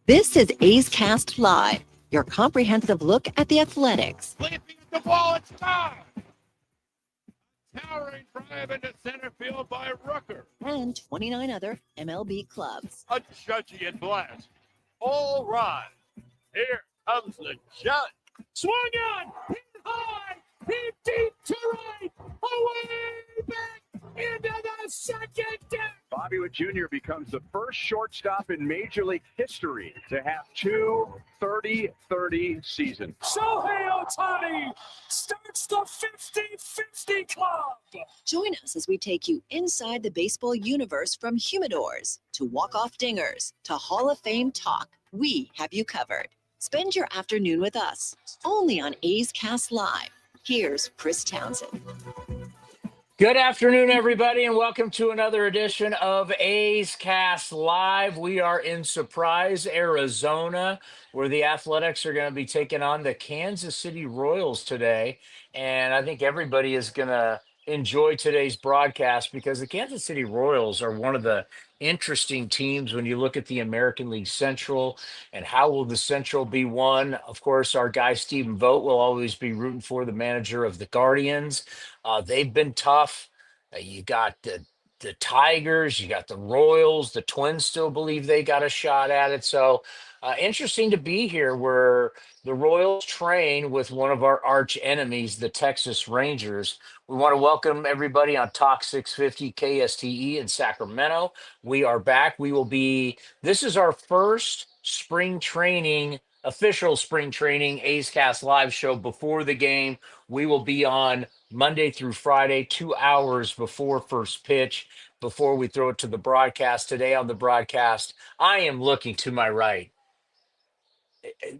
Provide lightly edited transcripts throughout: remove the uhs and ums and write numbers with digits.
This is A's Cast Live, your comprehensive look at the Athletics. Leaping at the ball, it's time. Towering drive into center field by Rooker. And 29 other MLB clubs. A judgy blast. All right. Here comes the judge. Swung on. Hit high. Hit deep to right. Away back into the second deck. Bobby Witt Jr. becomes the first shortstop in Major League history to have two 30-30 seasons. Shohei Ohtani starts the 50-50 club. Join us as we take you inside the baseball universe, from humidors to walk-off dingers to Hall of Fame talk. We have you covered. Spend your afternoon with us, only on A's Cast Live. Here's Chris Townsend. Good afternoon, everybody, and welcome to another edition of A's Cast Live. We are in Surprise, Arizona, where the Athletics are going to be taking on the Kansas City Royals today. And I think everybody is going to enjoy today's broadcast because the Kansas City Royals are one of the interesting teams when you look at the American League Central and how will the Central be won. Of course, our guy Stephen Vogt will always be rooting for the manager of the Guardians. They've been tough. You got the Tigers, you got the Royals, the Twins still believe they got a shot at it. So interesting to be here where the Royals train with one of our arch enemies, the Texas Rangers. We want to welcome everybody on Talk 650 KSTE in Sacramento. We are back. This is our first spring training, official spring training A's Cast Live show before the game. We will be on Monday through Friday, 2 hours before first pitch, before we throw it to the broadcast. Today on the broadcast, I am looking to my right.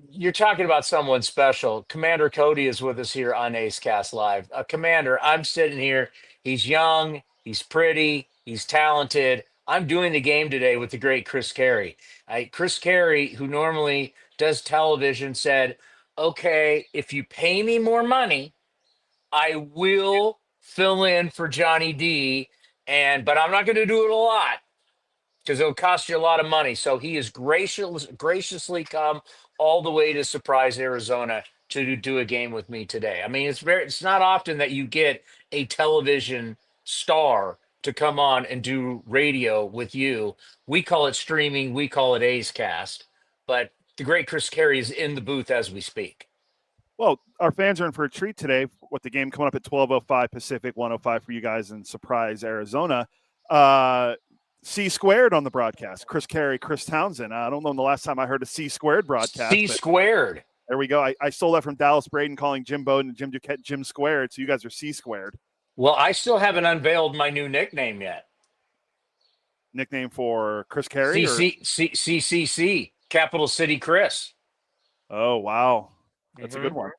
You're talking about someone special. Commander Cody is with us here on A's Cast Live. Commander, I'm sitting here. He's young, he's pretty, he's talented. I'm doing the game today with the great Chris Caray. Chris Caray, who normally does television, said, okay, if you pay me more money, I will fill in for Johnny D, but I'm not going to do it a lot because it'll cost you a lot of money. So he has graciously come all the way to Surprise, Arizona to do a game with me today. I mean, it's not often that you get a television star to come on and do radio with you. We call it streaming. We call it A's Cast. But the great Chris Caray is in the booth as we speak. Well, our fans are in for a treat today with the game coming up at 12:05 Pacific, 1:05 for you guys in Surprise, Arizona. C squared on the broadcast. Chris Caray, Chris Townsend. I don't know the last time I heard a C squared broadcast. C squared. There we go. I stole that from Dallas Braden calling Jim Bowden and Jim Duquette Jim squared. So you guys are C squared. Well, I still haven't unveiled my new nickname yet. Nickname for Chris Caray? CCC, Capital City Chris. Oh, wow. That's a good one.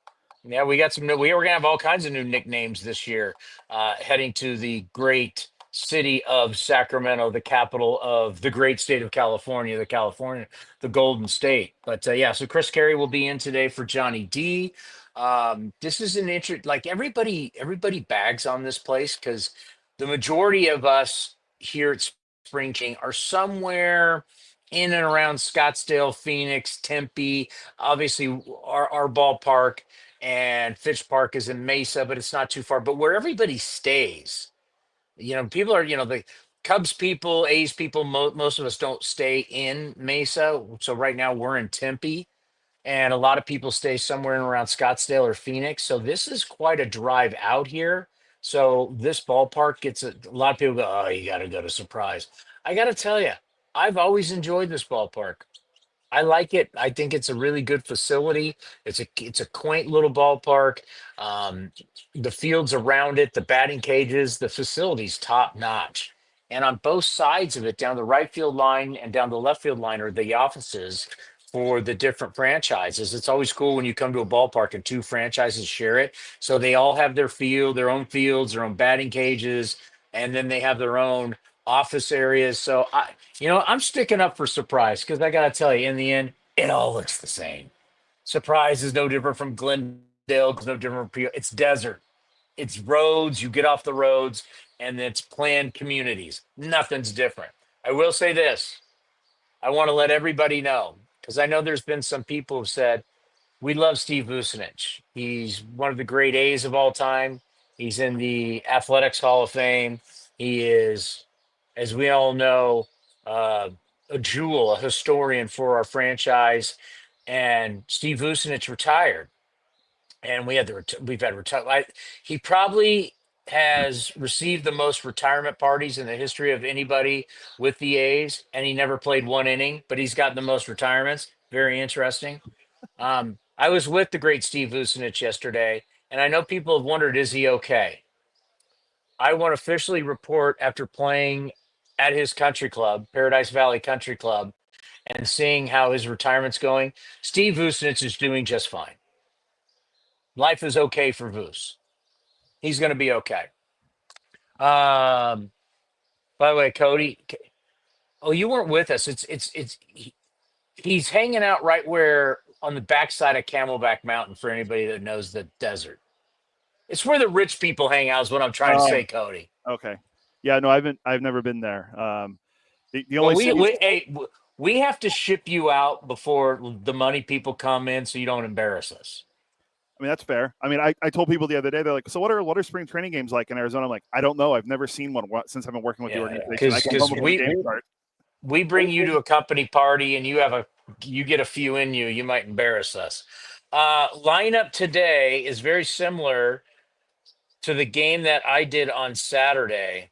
Yeah, we got we're going to have all kinds of new nicknames this year, heading to the great city of Sacramento, the capital of the great state of California, the Golden State. But yeah, so Chris Caray will be in today for Johnny D. This is an like everybody bags on this place because the majority of us here at Spring Training are somewhere in and around Scottsdale, Phoenix, Tempe, obviously our ballpark, and Fitch Park is in Mesa, but it's not too far. But where everybody stays, people are, the Cubs people, A's people, most of us don't stay in Mesa. So right now we're in Tempe, and a lot of people stay somewhere in around Scottsdale or Phoenix. So this is quite a drive out here. So this ballpark gets a lot of people go, oh, you got to go to Surprise. I got to tell you, I've always enjoyed this ballpark. I like it. I think it's a really good facility. It's a quaint little ballpark. The fields around it, the batting cages, the facility's top notch. And on both sides of it, down the right field line and down the left field line, are the offices for the different franchises. It's always cool when you come to a ballpark and two franchises share it. So they all have their own fields, their own batting cages, and then they have their own office areas. So I'm sticking up for Surprise because I got to tell you, in the end, it all looks the same. Surprise is no different from Glendale. It's no different from it's desert. It's roads. You get off the roads, and it's planned communities. Nothing's different. I will say this. I want to let everybody know. because I know there's been some people who've said, we love Steve Vucinich. He's one of the great A's of all time. He's in the Athletics Hall of Fame. He is, as we all know, a jewel, a historian for our franchise. And Steve Vucinich retired, and we've had retire. He probably has received the most retirement parties in the history of anybody with the A's, and he never played one inning, but he's gotten the most retirements. Very interesting. I was with the great Steve Vucinich yesterday, and I know people have wondered, is he okay? I want to officially report after playing at his country club, Paradise Valley Country Club, and seeing how his retirement's going. Steve Vucinich is doing just fine. Life is okay for Vus. He's going to be okay. By the way, Cody, oh, you weren't with us. He's hanging out right where on the backside of Camelback Mountain for anybody that knows the desert. It's where the rich people hang out is what I'm trying to say, Cody. Okay. Yeah, no, I've never been there. The Well, only we have to ship you out before the money people come in so you don't embarrass us. I mean, that's fair. I mean, I told people the other day, they're like, so what are spring training games like in Arizona? I'm like, I don't know. I've never seen one since I've been working with the organization. Because we bring you to a company party and you get a few in you, you might embarrass us. Lineup today is very similar to the game that I did on Saturday.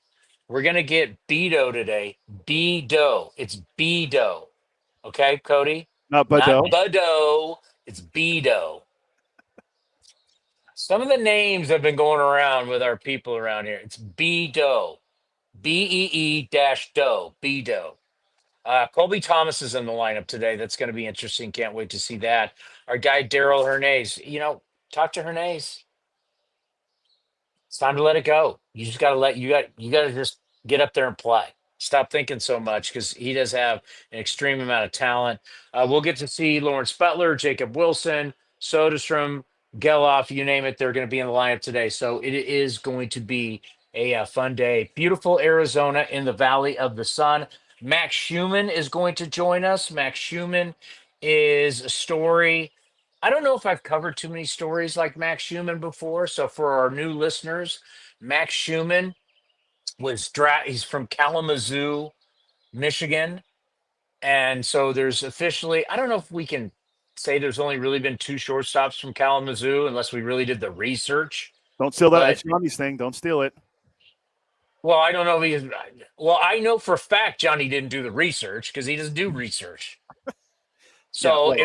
We're going to get Beto today. Beto. It's Beto. Okay, Cody? Not Bado. Not Bado. It's Beto. Some of the names have been going around with our people around here. It's Beto. Bee-do. Beto. Colby Thomas is in the lineup today. That's going to be interesting. Can't wait to see that. Our guy, Daryl Hernandez. Talk to Hernandez. It's time to let it go. You just got to just get up there and play. Stop thinking so much because he does have an extreme amount of talent. We'll get to see Lawrence Butler, Jacob Wilson, Soderstrom, Geloff, you name it. They're going to be in the lineup today. So it is going to be a fun day. Beautiful Arizona in the Valley of the Sun. Max Schuemann is going to join us. Max Schuemann is a story. I don't know if I've covered too many stories like Max Schuemann before. So for our new listeners, Max Schuemann he's from Kalamazoo, Michigan. And so there's officially, I don't know if we can say there's only really been 2 shortstops from Kalamazoo unless we really did the research. Don't steal that. It's Johnny's thing. Don't steal it. Well, I don't know if I know for a fact Johnny didn't do the research because he doesn't do research. So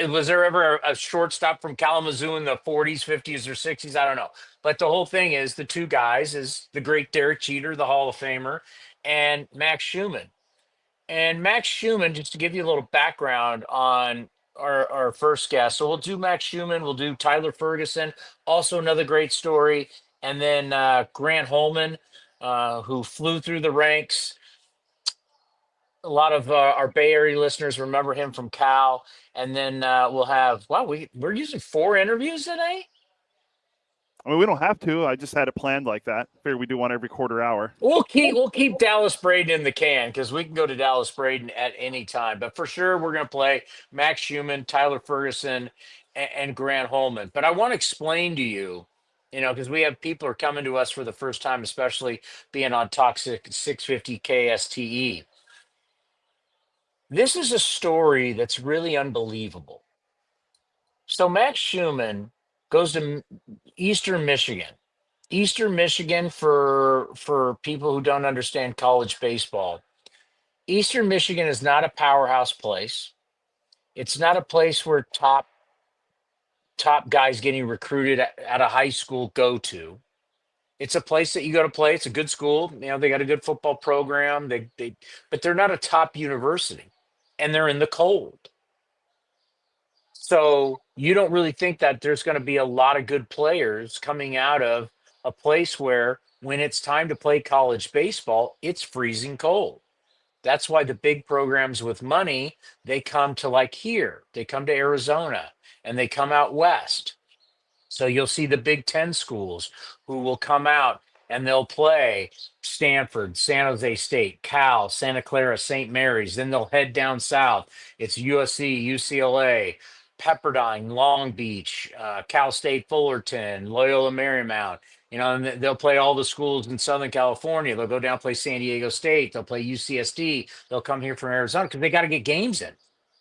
was there ever a shortstop from Kalamazoo in the 40s, 50s, or 60s? I don't know. But the whole thing is the 2 guys is the great Derek Jeter, the Hall of Famer, and Max Schuemann. And Max Schuemann, just to give you a little background on our first guest. So we'll do Max Schuemann. We'll do Tyler Ferguson, also another great story. And then Grant Holman, who flew through the ranks. A lot of our Bay Area listeners remember him from Cal. And then we'll have, we're using 4 interviews today? I mean, we don't have to. I just had it planned like that. Figure we do one every quarter hour. We'll keep Dallas Braden in the can because we can go to Dallas Braden at any time. But for sure, we're going to play Max Schuemann, Tyler Ferguson, and Grant Holman. But I want to explain to you, because we have people who are coming to us for the first time, especially being on Toxic 650 KSTE. This is a story that's really unbelievable. So Max Schuemann goes to Eastern Michigan. Eastern Michigan, for people who don't understand college baseball, Eastern Michigan is not a powerhouse place. It's not a place where top guys getting recruited at a high school go to. It's a place that you go to play. It's a good school. They got a good football program. But they're not a top university, and they're in the cold. So you don't really think that there's going to be a lot of good players coming out of a place where when it's time to play college baseball, it's freezing cold. That's why the big programs with money, they come to like here. They come to Arizona and they come out west. So you'll see the Big Ten schools who will come out and they'll play Stanford, San Jose State, Cal, Santa Clara, St. Mary's. Then they'll head down south. It's USC, UCLA, Pepperdine, Long Beach, Cal State Fullerton, Loyola Marymount. You know, and they'll play all the schools in Southern California. They'll go down and play San Diego State. They'll play UCSD. They'll come here from Arizona because they got to get games in,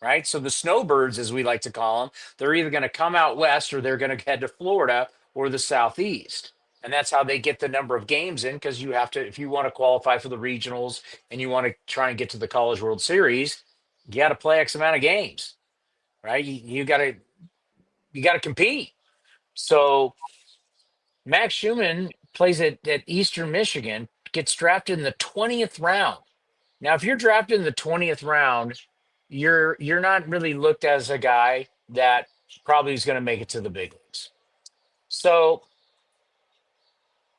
right? So the snowbirds, as we like to call them, they're either going to come out west or they're going to head to Florida or the southeast. And that's how they get the number of games in, because you have to, if you want to qualify for the regionals and you want to try and get to the College World Series, you got to play X amount of games, right? You got to compete. So Max Schuemann plays at Eastern Michigan, gets drafted in the 20th round. Now, if you're drafted in the 20th round, you're not really looked as a guy that probably is going to make it to the big leagues. So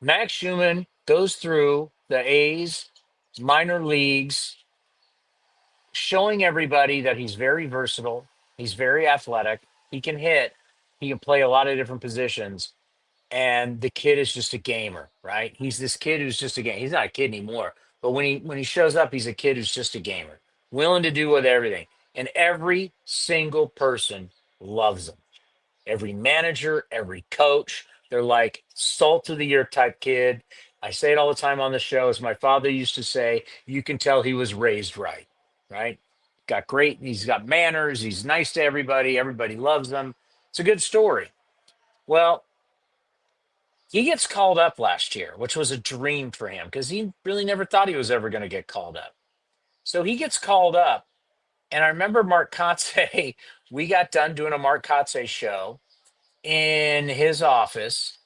Max Schuemann goes through the A's minor leagues, showing everybody that he's very versatile. He's very athletic. He can hit. He can play a lot of different positions. And the kid is just a gamer, right? He's this kid who's just a gamer. He's not a kid anymore. But when he shows up, he's a kid who's just a gamer, willing to do with everything. And every single person loves him. Every manager, every coach, they're like salt of the earth type kid. I say it all the time on the show. As my father used to say, you can tell he was raised right, right? He's got manners. He's nice to everybody. Everybody loves him. It's a good story. Well, he gets called up last year, which was a dream for him because he really never thought he was ever going to get called up. So he gets called up. And I remember Mark Kotze, we got done doing a Mark Kotze show in his office,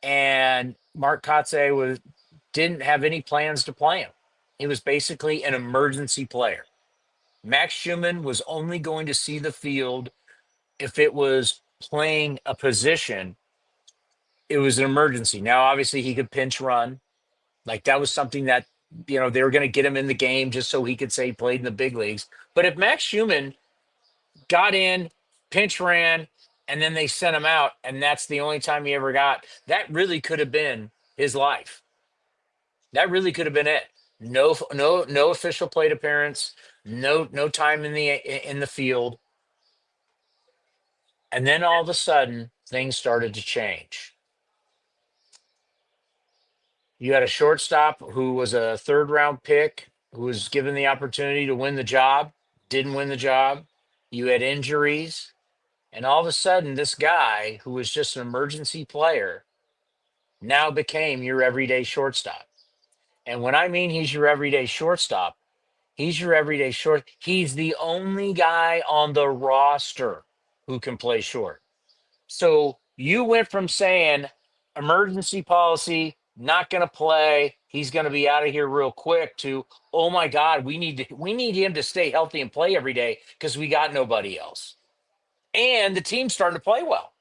and Mark Kotze didn't have any plans to play him. He was basically an emergency player. Max Schuemann was only going to see the field if it was playing a position. It was an emergency. Now, obviously, he could pinch run. Like, that was something that, they were going to get him in the game just so he could say he played in the big leagues. But if Max Schuemann got in, pinch ran, and then they sent him out, and that's the only time he ever got, that really could have been his life. That really could have been it. No official plate appearance, no time in the field. And then all of a sudden, things started to change. You had a shortstop who was a third-round pick, who was given the opportunity to win the job, didn't win the job. You had injuries. And all of a sudden, this guy, who was just an emergency player, now became your everyday shortstop. And when I mean he's your everyday shortstop, he's your everyday short. He's the only guy on the roster who can play short. So you went from saying emergency policy, not going to play, he's going to be out of here real quick, to, oh my God, we need him to stay healthy and play every day because we got nobody else. And the team started to play well,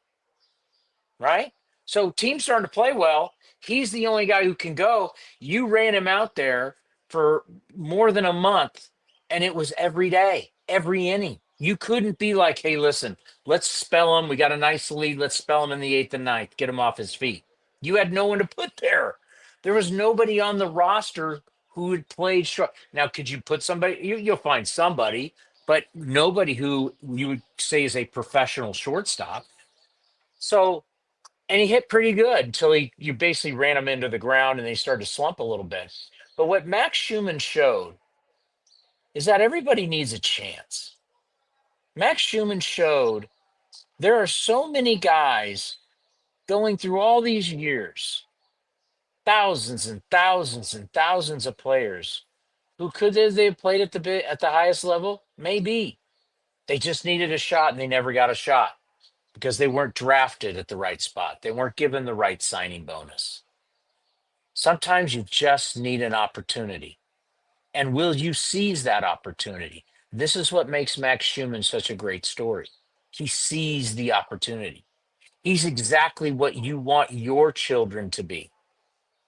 right? So team started to play well. He's the only guy who can go. You ran him out there for more than a month, and it was every day, every inning. You couldn't be like, hey, listen, let's spell him. We got a nice lead. Let's spell him in the 8th and 9th. Get him off his feet. You had no one to put there. There was nobody on the roster who had played short. Now, could you put somebody? You'll find somebody, but nobody who you would say is a professional shortstop. So, and he hit pretty good until you basically ran him into the ground and they started to slump a little bit. But what Max Schuemann showed is that everybody needs a chance. Max Schuemann showed there are so many guys going through all these years, thousands and thousands and thousands of players who could they have played at the highest level? Maybe. They just needed a shot and they never got a shot because they weren't drafted at the right spot. They weren't given the right signing bonus. Sometimes you just need an opportunity. And will you seize that opportunity? This is what makes Max Schuemann such a great story. He seized the opportunity. He's exactly what you want your children to be,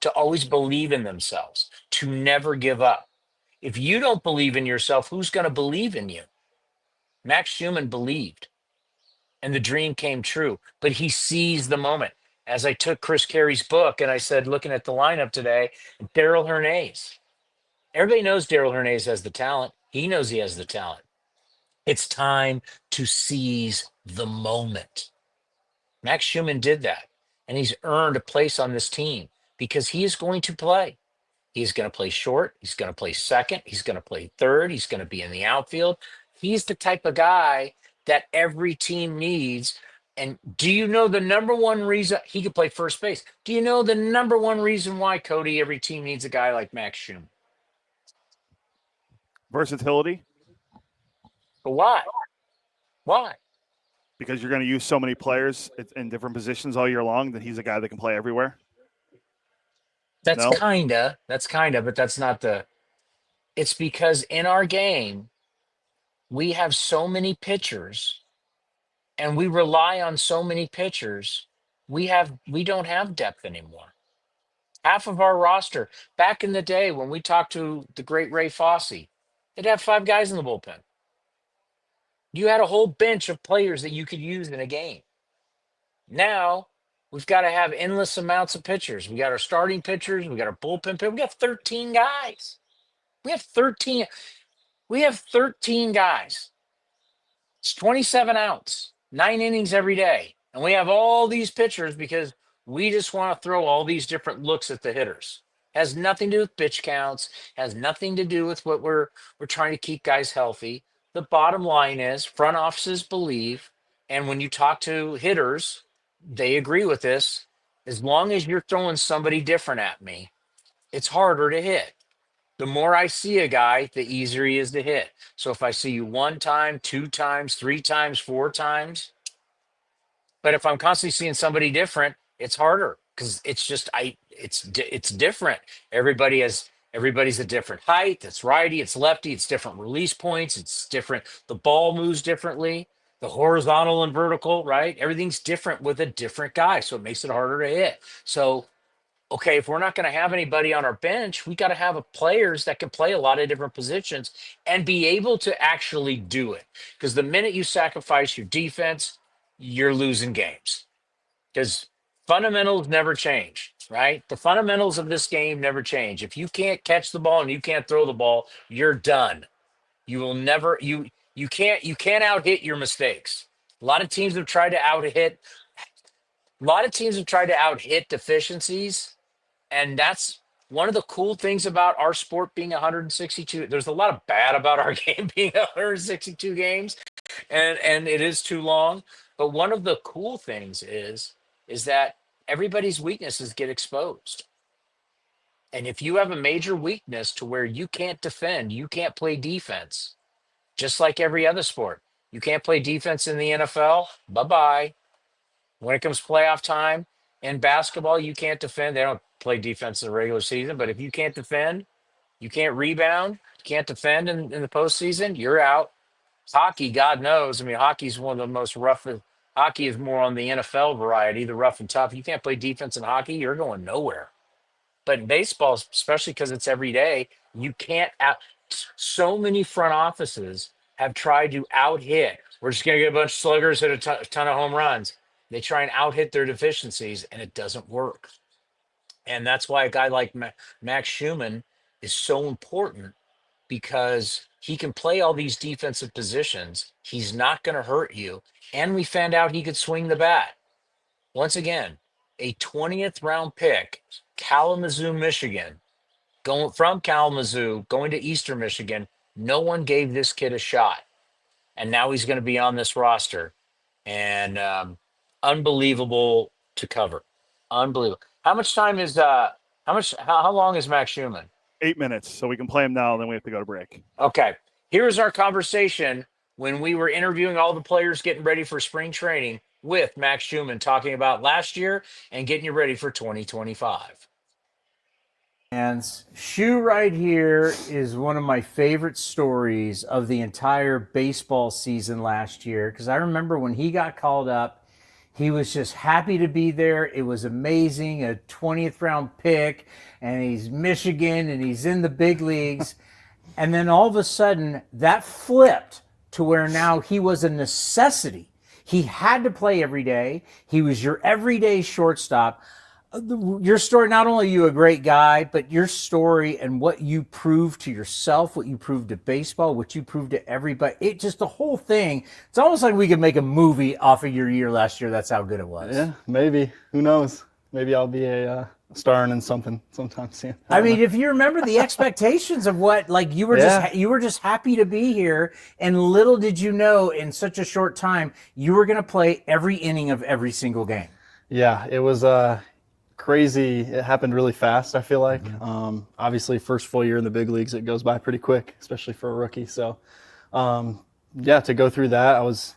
to always believe in themselves, to never give up. If you don't believe in yourself, who's going to believe in you? Max Schuemann believed, and the dream came true, but he seized the moment. as I took Chris Carey's book and I said, looking at the lineup today, Darryl Hernandez. Everybody knows Darryl Hernandez has the talent. He knows he has the talent. It's time to seize the moment. Max Schuemann did that, and he's earned a place on this team because he is going to play. He's going to play short. He's going to play second. He's going to play third. He's going to be in the outfield. He's the type of guy that every team needs. And do you know the number one reason he could play first base? Do you know the number one reason why, Cody, every team needs a guy like Max Schuemann? Versatility. But why? Why? Because you're going to use so many players in different positions all year long that he's a guy that can play everywhere. That's kinda, but that's not it's because in our game, we have so many pitchers and we rely on so many pitchers. We don't have depth anymore. Half of our roster, back in the day when we talked to the great Ray Fosse, they'd have 5 guys in the bullpen. You had a whole bench of players that you could use in a game. Now, we've got to have endless amounts of pitchers. We got our starting pitchers. We got our bullpen pitchers. We got 13 guys. We have 13. We have 13 guys. It's 27 outs, 9 innings every day. And we have all these pitchers because we just want to throw all these different looks at the hitters. Has nothing to do with pitch counts. Has nothing to do with what we're trying to keep guys healthy. The bottom line is front offices believe, and when you talk to hitters, they agree with this. As long as you're throwing somebody different at me, it's harder to hit. The more I see a guy, the easier he is to hit. So if I see you 1 time, 2 times, 3 times, 4 times, but if I'm constantly seeing somebody different, it's harder because it's just it's different. Everybody's a different height. It's righty, it's lefty, it's different release points, it's different. The ball moves differently. The horizontal and vertical, right? Everything's different with a different guy. So it makes it harder to hit. So, okay, if we're not going to have anybody on our bench, we got to have players that can play a lot of different positions and be able to actually do it. Because the minute you sacrifice your defense, you're losing games. Because fundamentals never change, right? The fundamentals of this game never change. If you can't catch the ball and you can't throw the ball, you're done. You will never you can't out-hit your mistakes. A lot of teams have tried to out-hit deficiencies, and that's one of the cool things about our sport being 162. There's a lot of bad about our game being 162 games, and it is too long. But one of the cool things is that everybody's weaknesses get exposed. And if you have a major weakness to where you can't defend, you can't play defense, just like every other sport. You can't play defense in the NFL, bye-bye. When it comes playoff time, in basketball, you can't defend. They don't play defense in the regular season, but if you can't defend, you can't rebound, you can't defend in the postseason, you're out. Hockey, God knows. I mean, hockey's one of the most rough. Hockey is more on the NFL variety, the rough and tough. You can't play defense in hockey, you're going nowhere. But in baseball, especially because it's every day, you can't so many front offices have tried to out-hit. We're just going to get a bunch of sluggers, hit a ton of home runs. They try and out-hit their deficiencies, and it doesn't work. And that's why a guy like Max Schuemann is so important, because he can play all these defensive positions. He's not going to hurt you. And we found out he could swing the bat. Once again, a 20th round pick, Kalamazoo, Michigan, going to Eastern Michigan. No one gave this kid a shot. And now he's going to be on this roster. And unbelievable to cover. Unbelievable. How long is Max Schuemann? 8 minutes. So we can play him now, and then we have to go to break. Okay. Here's our conversation when we were interviewing all the players getting ready for spring training with Max Schuemann, talking about last year and getting you ready for 2025. And Shu right here is one of my favorite stories of the entire baseball season last year, because I remember when he got called up, he was just happy to be there. It was amazing, a 20th round pick, and he's Michigan, and he's in the big leagues. And then all of a sudden, that flipped to where now he was a necessity. He had to play every day. He was your everyday shortstop. Your story, not only are you a great guy, but your story and what you proved to yourself, what you proved to baseball, what you proved to everybody, it just the whole thing. It's almost like we could make a movie off of your year last year. That's how good it was. Yeah, maybe. Who knows? Maybe I'll be a starring in something sometime soon. I mean, if you remember the expectations of what, like you were just happy to be here, and little did you know, in such a short time, you were going to play every inning of every single game. Yeah, it was crazy. It happened really fast, I feel like. Obviously, first full year in the big leagues, it goes by pretty quick, especially for a rookie. So, yeah, to go through that, I was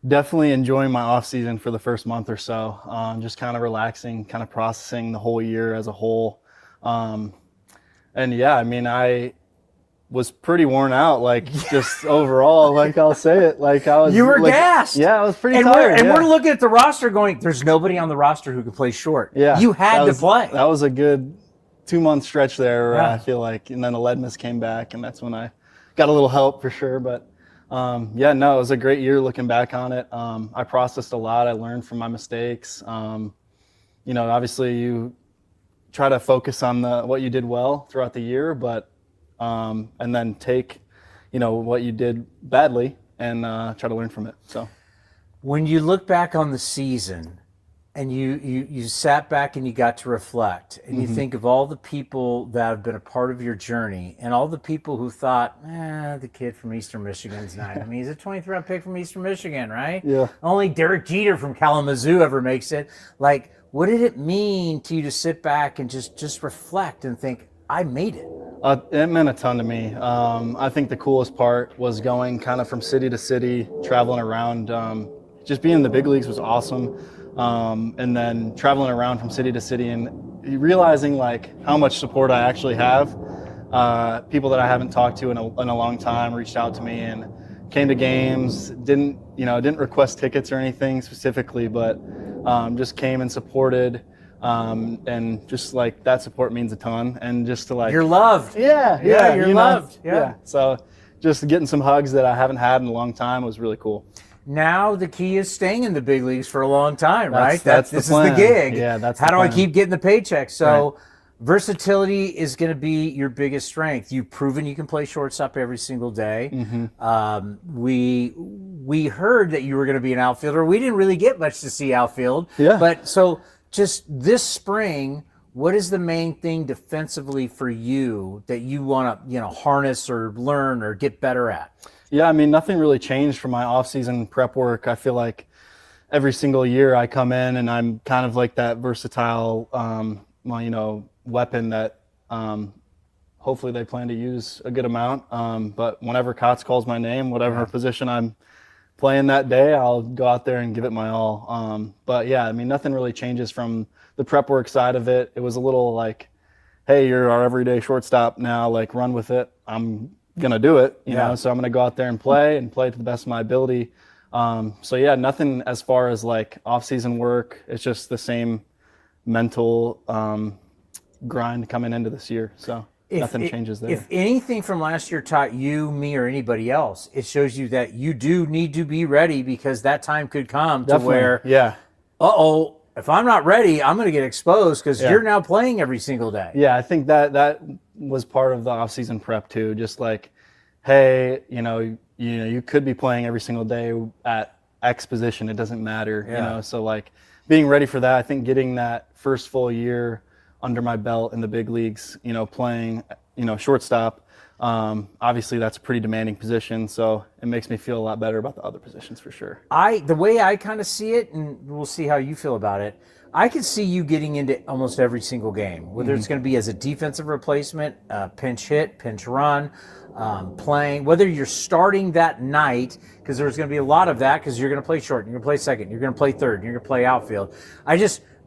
definitely enjoying my off season for the first month or so, just kind of relaxing, kind of processing the whole year as a whole. And yeah, I mean, I was pretty worn out, like just overall, like I'll say it, like I was. You were like, gassed. Yeah, I was pretty tired. tired. We're looking at the roster going, there's nobody on the roster who can play short. Yeah. You had to play. That was a good 2-month stretch there, where Yeah. I feel like, and then Aledmus came back, and that's when I got a little help for sure. But yeah, no, it was a great year looking back on it. I processed a lot. I learned from my mistakes. You know, obviously you try to focus on what you did well throughout the year, but and then take, you know, what you did badly and try to learn from it. So when you look back on the season and you sat back and you got to reflect and you think of all the people that have been a part of your journey and all the people who thought, the kid from Eastern Michigan's nice. I mean, he's a 23rd pick from Eastern Michigan, right? Yeah. Only Derek Jeter from Kalamazoo ever makes it. Like, what did it mean to you to sit back and just reflect and think, I made it? It meant a ton to me. I think the coolest part was going kind of from city to city, traveling around. Just being in the big leagues was awesome. And then traveling around from city to city and realizing like how much support I actually have. People that I haven't talked to in a long time reached out to me and came to games, didn't request tickets or anything specifically, but just came and supported. And just like that support means a ton, and just to like, You're loved. Yeah, you're you know, loved. Yeah. So just getting some hugs that I haven't had in a long time was really cool. Now the key is staying in the big leagues for a long time, right? That's this the is the plan. gig. Yeah, that's how the do I plan. keep getting the paycheck? So Right. versatility is going to be your biggest strength. You've proven you can play shortstop every single day. We heard that you were going to be an outfielder. We didn't really get much to see outfield. Yeah. But so just this spring, what is the main thing defensively for you that you want to, harness or learn or get better at? Yeah, I mean, nothing really changed from my off-season prep work. I feel like every single year I come in and I'm kind of like that versatile, weapon that hopefully they plan to use a good amount. But whenever Kotz calls my name, whatever position I'm playing that day, I'll go out there and give it my all. But yeah, I mean, nothing really changes from the prep work side of it. It was a little like, hey, you're our everyday shortstop now, like run with it. I'm gonna do it, you know, so I'm gonna go out there and play to the best of my ability. So yeah, nothing as far as like off-season work. It's just the same mental grind coming into this year. So nothing changes there. If anything from last year taught you, me, or anybody else, it shows you that you do need to be ready, because that time could come to where, if I'm not ready, I'm going to get exposed, because you're now playing every single day. Yeah, I think that was part of the off-season prep too. Just like, hey, you could be playing every single day at X position. It doesn't matter, So like being ready for that, I think getting that first full year under my belt in the big leagues, playing, shortstop. Obviously that's a pretty demanding position, so it makes me feel a lot better about the other positions for sure. The way I kind of see it, and we'll see how you feel about it, I could see you getting into almost every single game, whether it's going to be as a defensive replacement, pinch hit, pinch run, playing, whether you're starting that night, because there's going to be a lot of that, because you're going to play short, you're going to play second, you're going to play third, you're going to play outfield.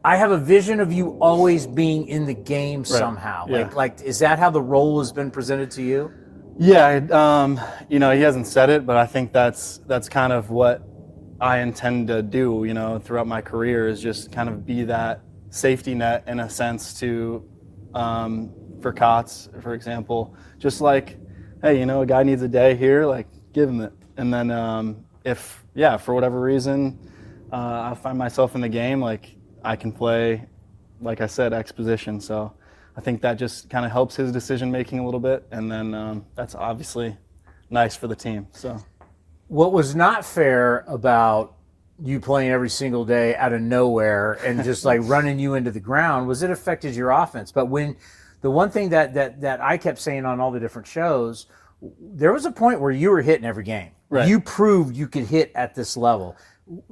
I have a vision of you always being in the game somehow. Yeah. Like, is that how the role has been presented to you? Yeah, he hasn't said it, but I think that's kind of what I intend to do, throughout my career, is just kind of be that safety net in a sense to, for Kotz, for example, just like, hey, a guy needs a day here, like give him it. And then if yeah, for whatever reason, I find myself in the game, like I can play, like I said, X position. So I think that just kind of helps his decision making a little bit. And then that's obviously nice for the team. So What was not fair about you playing every single day out of nowhere and just like running you into the ground was it affected your offense. But when the one thing that I kept saying on all the different shows, there was a point where you were hitting every game. Right. You proved you could hit at this level.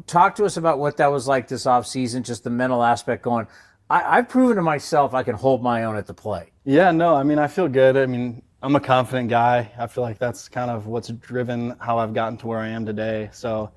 Talk to us about what that was like this offseason, just the mental aspect going, I've proven to myself I can hold my own at the plate. yeah, no, I mean, I feel good. I mean, I'm a confident guy. I feel like that's kind of what's driven how I've gotten to where I am today. So,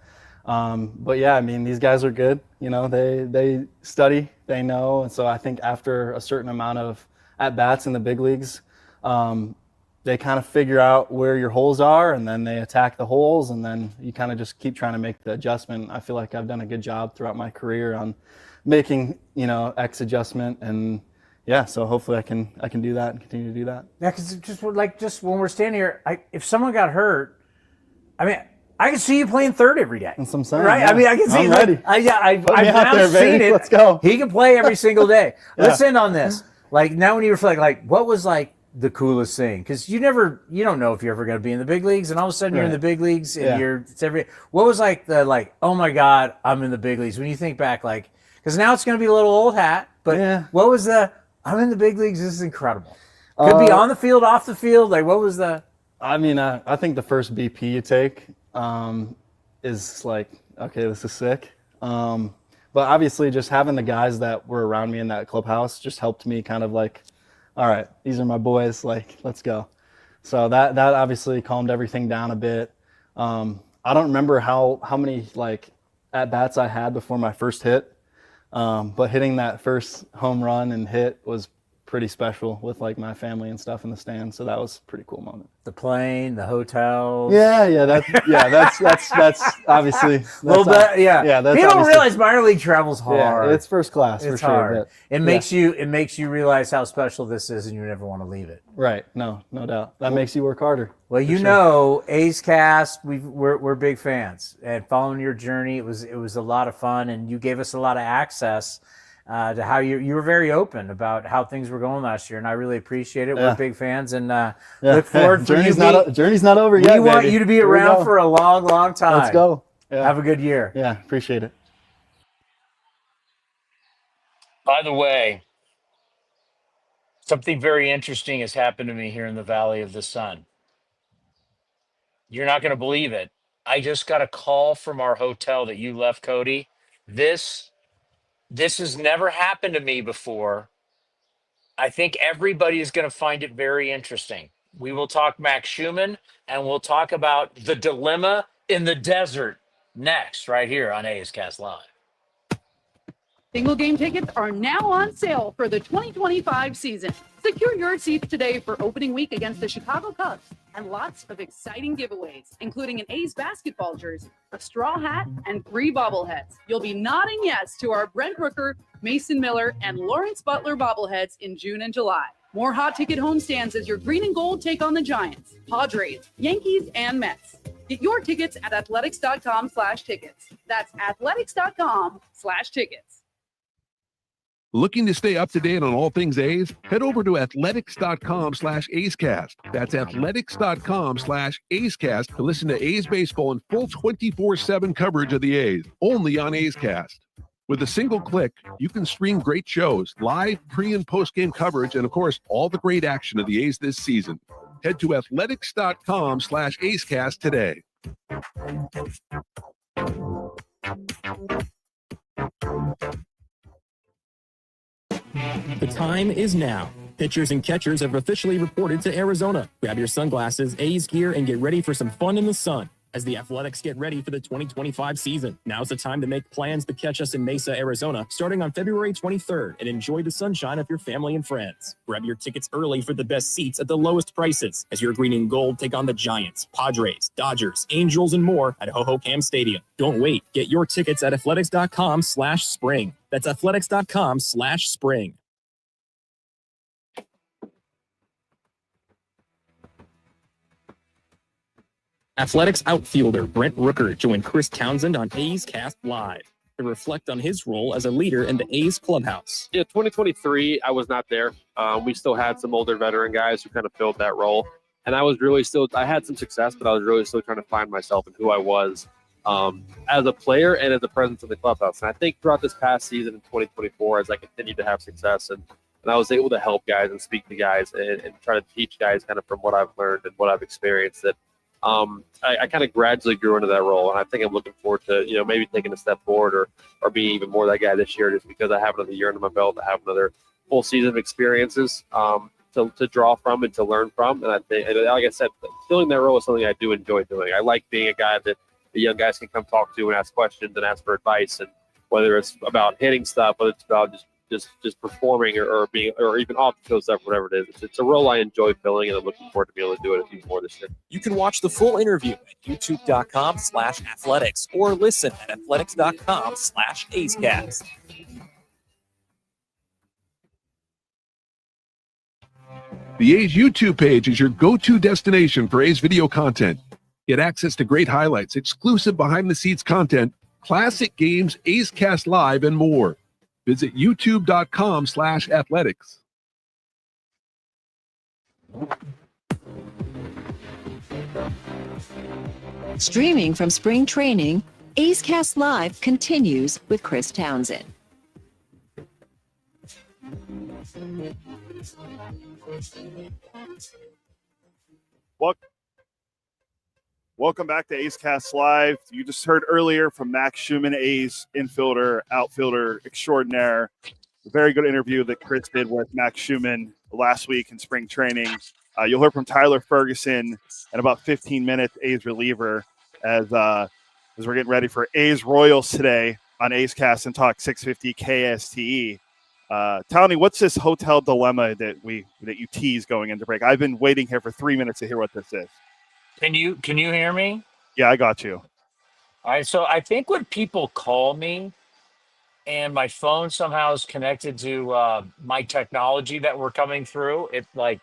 but yeah, I mean, these guys are good. You know, they study, they know. And so I think after a certain amount of at-bats in the big leagues, they kind of figure out where your holes are, and then they attack the holes, and then you kind of just keep trying to make the adjustment. I feel like I've done a good job throughout my career on making, X adjustment, and yeah, so hopefully I can do that and continue to do that. Yeah, because just when we're standing here, if someone got hurt, I mean, I can see you playing third every day. That's what I'm saying. Right? Yeah. I mean, I can see. I'm ready. I've Put me out now there, baby. seen it. Let's go. He can play every single day. Yeah. Let's end on this. Like now, when you reflect, like what was like the coolest thing? Because you don't know if you're ever going to be in the big leagues, and all of a sudden you're in the big leagues, and what was like oh my God, I'm in the big leagues. When you think back, like because now it's going to be a little old hat, but what was I'm in the big leagues. This is incredible. Could be on the field, off the field. Like what was the? I mean, I think the first BP you take is like, okay, this is sick. But obviously just having the guys that were around me in that clubhouse just helped me kind of like, all right, these are my boys, like, let's go. So that obviously calmed everything down a bit. I don't remember how many like at-bats I had before my first hit, but hitting that first home run and hit was pretty special with like my family and stuff in the stands. So that was a pretty cool moment. The plane, the hotel. That's obviously Well, that's people don't realize minor league travel's hard. Yeah, it's first class it's for hard. sure. But, it makes you realize how special this is, and you never want to leave it. Right. No doubt. That makes you work harder. Well, A's Cast, we're big fans, and following your journey, it was a lot of fun, and you gave us a lot of access to how you were very open about how things were going last year, and I really appreciate it. We're big fans, and look forward for journey's not over yet. We want you to be around for a long, long time. Let's go. Yeah. Have a good year. Yeah, appreciate it. By the way, something very interesting has happened to me here in the Valley of the Sun. You're not going to believe it. I just got a call from our hotel that you left, Cody. This has never happened to me before. I think everybody is going to find it very interesting. We will talk Max Schuemann, and we'll talk about the dilemma in the desert next, right here on A's Cast Live. Single game tickets are now on sale for the 2025 season. Secure your seats today for opening week against the Chicago Cubs and lots of exciting giveaways, including an A's basketball jersey, a straw hat, and 3 bobbleheads. You'll be nodding yes to our Brent Rooker, Mason Miller, and Lawrence Butler bobbleheads in June and July. More hot ticket homestands as your green and gold take on the Giants, Padres, Yankees, and Mets. Get your tickets at athletics.com/tickets. That's athletics.com/tickets. Looking to stay up to date on all things A's? Head over to athletics.com/A'scast. That's athletics.com/A'scast to listen to A's baseball in full 24/7 coverage of the A's, only on A's Cast. With a single click, you can stream great shows, live, pre- and post-game coverage, and of course, all the great action of the A's this season. Head to athletics.com/A'scast today. The time is now. Pitchers and catchers have officially reported to Arizona. Grab your sunglasses, A's gear, and get ready for some fun in the sun as the Athletics get ready for the 2025 season. Now's the time to make plans to catch us in Mesa, Arizona, starting on February 23rd, and enjoy the sunshine of your family and friends. Grab your tickets early for the best seats at the lowest prices as your green and gold take on the Giants, Padres, Dodgers, Angels, and more at Ho-Ho-Cam Stadium. Don't wait. Get your tickets at athletics.com/spring. That's athletics.com/spring. Athletics outfielder Brent Rooker joined Chris Townsend on A's Cast Live to reflect on his role as a leader in the A's clubhouse. Yeah, 2023, I was not there. We still had some older veteran guys who kind of filled that role. And I was really I had some success, but I was really still trying to find myself and who I was as a player and as a presence in the clubhouse. And I think throughout this past season in 2024, as I continued to have success and I was able to help guys and speak to guys and try to teach guys kind of from what I've learned and what I've experienced, that I kind of gradually grew into that role. And I think I'm looking forward to, maybe taking a step forward or being even more that guy this year, just because I have another year under my belt, I have another full season of experiences to draw from and to learn from. And I think, and like I said, filling that role is something I do enjoy doing. I like being a guy that the young guys can come talk to and ask questions and ask for advice. And whether it's about hitting stuff, whether it's about just performing or being, or even off the field stuff, whatever it is. It's a role I enjoy filling, and I'm looking forward to be able to do it a few more this year. You can watch the full interview at youtube.com/athletics or listen at athletics.com/AceCast. The A's YouTube page is your go-to destination for A's video content. Get access to great highlights, exclusive behind-the-scenes content, classic games, A's Cast Live, and more. Visit youtube.com/athletics. Streaming from spring training, A's Cast Live continues with Chris Townsend. Welcome back to A's Cast Live. You just heard earlier from Max Schuemann, A's infielder, outfielder extraordinaire. A very good interview that Chris did with Max Schuemann last week in spring training. You'll hear from Tyler Ferguson in about 15 minutes, A's reliever, as we're getting ready for A's Royals today on A's Cast and Talk 650 KSTE. Towny, what's this hotel dilemma that you tease going into break? I've been waiting here for 3 minutes to hear what this is. Can you hear me? Yeah, I got you. All right, so I think when people call me and my phone somehow is connected to my technology that we're coming through, it like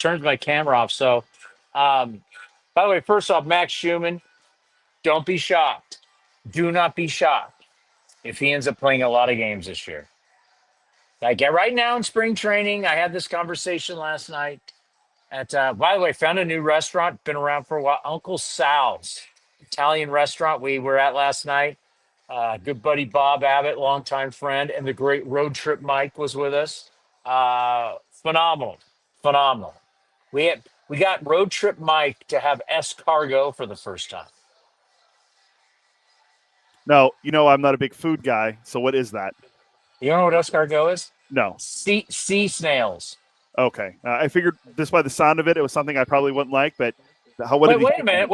turns my camera off. So, by the way, first off, Max Schuemann, don't be shocked. Do not be shocked if he ends up playing a lot of games this year. Like right now in spring training, I had this conversation last night. By the way, found a new restaurant, been around for a while. Uncle Sal's Italian restaurant we were at last night. Good buddy Bob Abbott, longtime friend, and the great Road Trip Mike was with us. Phenomenal. We got Road Trip Mike to have escargot for the first time. No, I'm not a big food guy. So what is that? You don't know what escargot is? No. Sea snails. Okay, I figured just by the sound of it, it was something I probably wouldn't like. But wait a minute.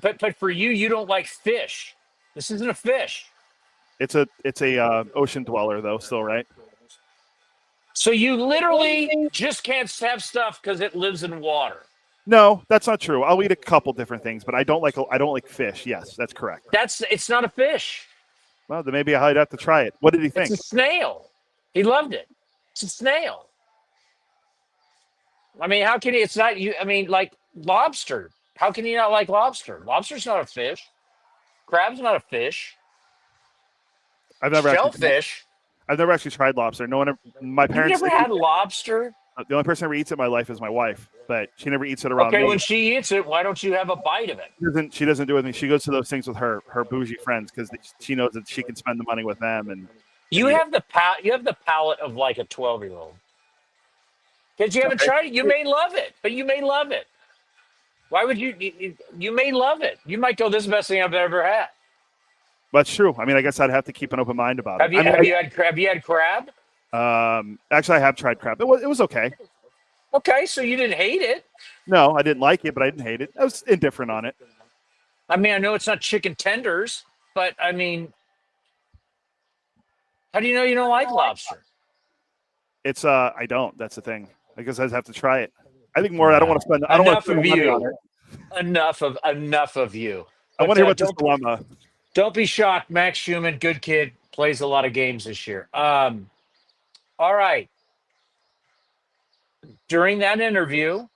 But for you don't like fish. This isn't a fish. It's a ocean dweller though, still, right? So you literally just can't have stuff because it lives in water. No, that's not true. I'll eat a couple different things, but I don't like fish. Yes, that's correct. It's not a fish. Well, then maybe I'd have to try it. What did he think? It's a snail. He loved it. It's a snail. I mean, how can he? It's not you. I mean, like lobster. How can you not like lobster? Lobster's not a fish. Crab's not a fish. Shellfish. I've never actually tried lobster. No one. My parents. You've never had lobster? The only person who ever eats it in my life is my wife, but she never eats it around me. Okay, when she eats it, why don't you have a bite of it? She doesn't do it with me. She goes to those things with her bougie friends because she knows that she can spend the money with them. And you have the palate of like a 12-year-old. Because you haven't tried it. You may love it, but you may love it. Why would you? You may love it. You might go, this is the best thing I've ever had. That's true. I mean, I guess I'd have to keep an open mind about it. Have you had crab? Actually, I have tried crab. It was okay. Okay, so you didn't hate it. No, I didn't like it, but I didn't hate it. I was indifferent on it. I mean, I know it's not chicken tenders, but I mean, how do you know you don't like lobster? It's I don't. That's the thing. I guess I'd have to try it. I think more. I don't want to spend. I don't want to spend money on it. Enough of you. I want to hear about this dilemma. Don't be shocked. Max Schuemann, good kid, plays a lot of games this year. All right. During that interview,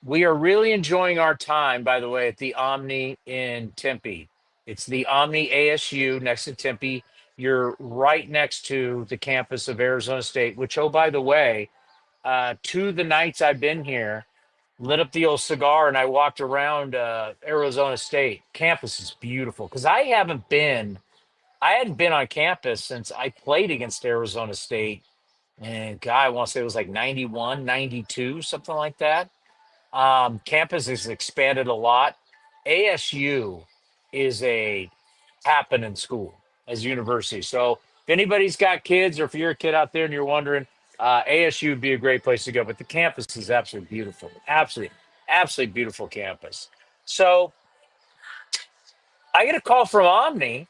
We are really enjoying our time, by the way, at the Omni in Tempe. It's the Omni ASU next to Tempe. You're right next to the campus of Arizona State, which, oh, by the way, 2 of the nights I've been here, lit up the old cigar and I walked around Arizona State. Campus is beautiful because I hadn't been on campus since I played against Arizona State. And God, I want to say it was like 91, 92, something like that. Campus has expanded a lot. ASU is a happening school as a university. So if anybody's got kids or if you're a kid out there and you're wondering, ASU would be a great place to go. But the campus is absolutely beautiful. Absolutely beautiful campus. So I get a call from Omni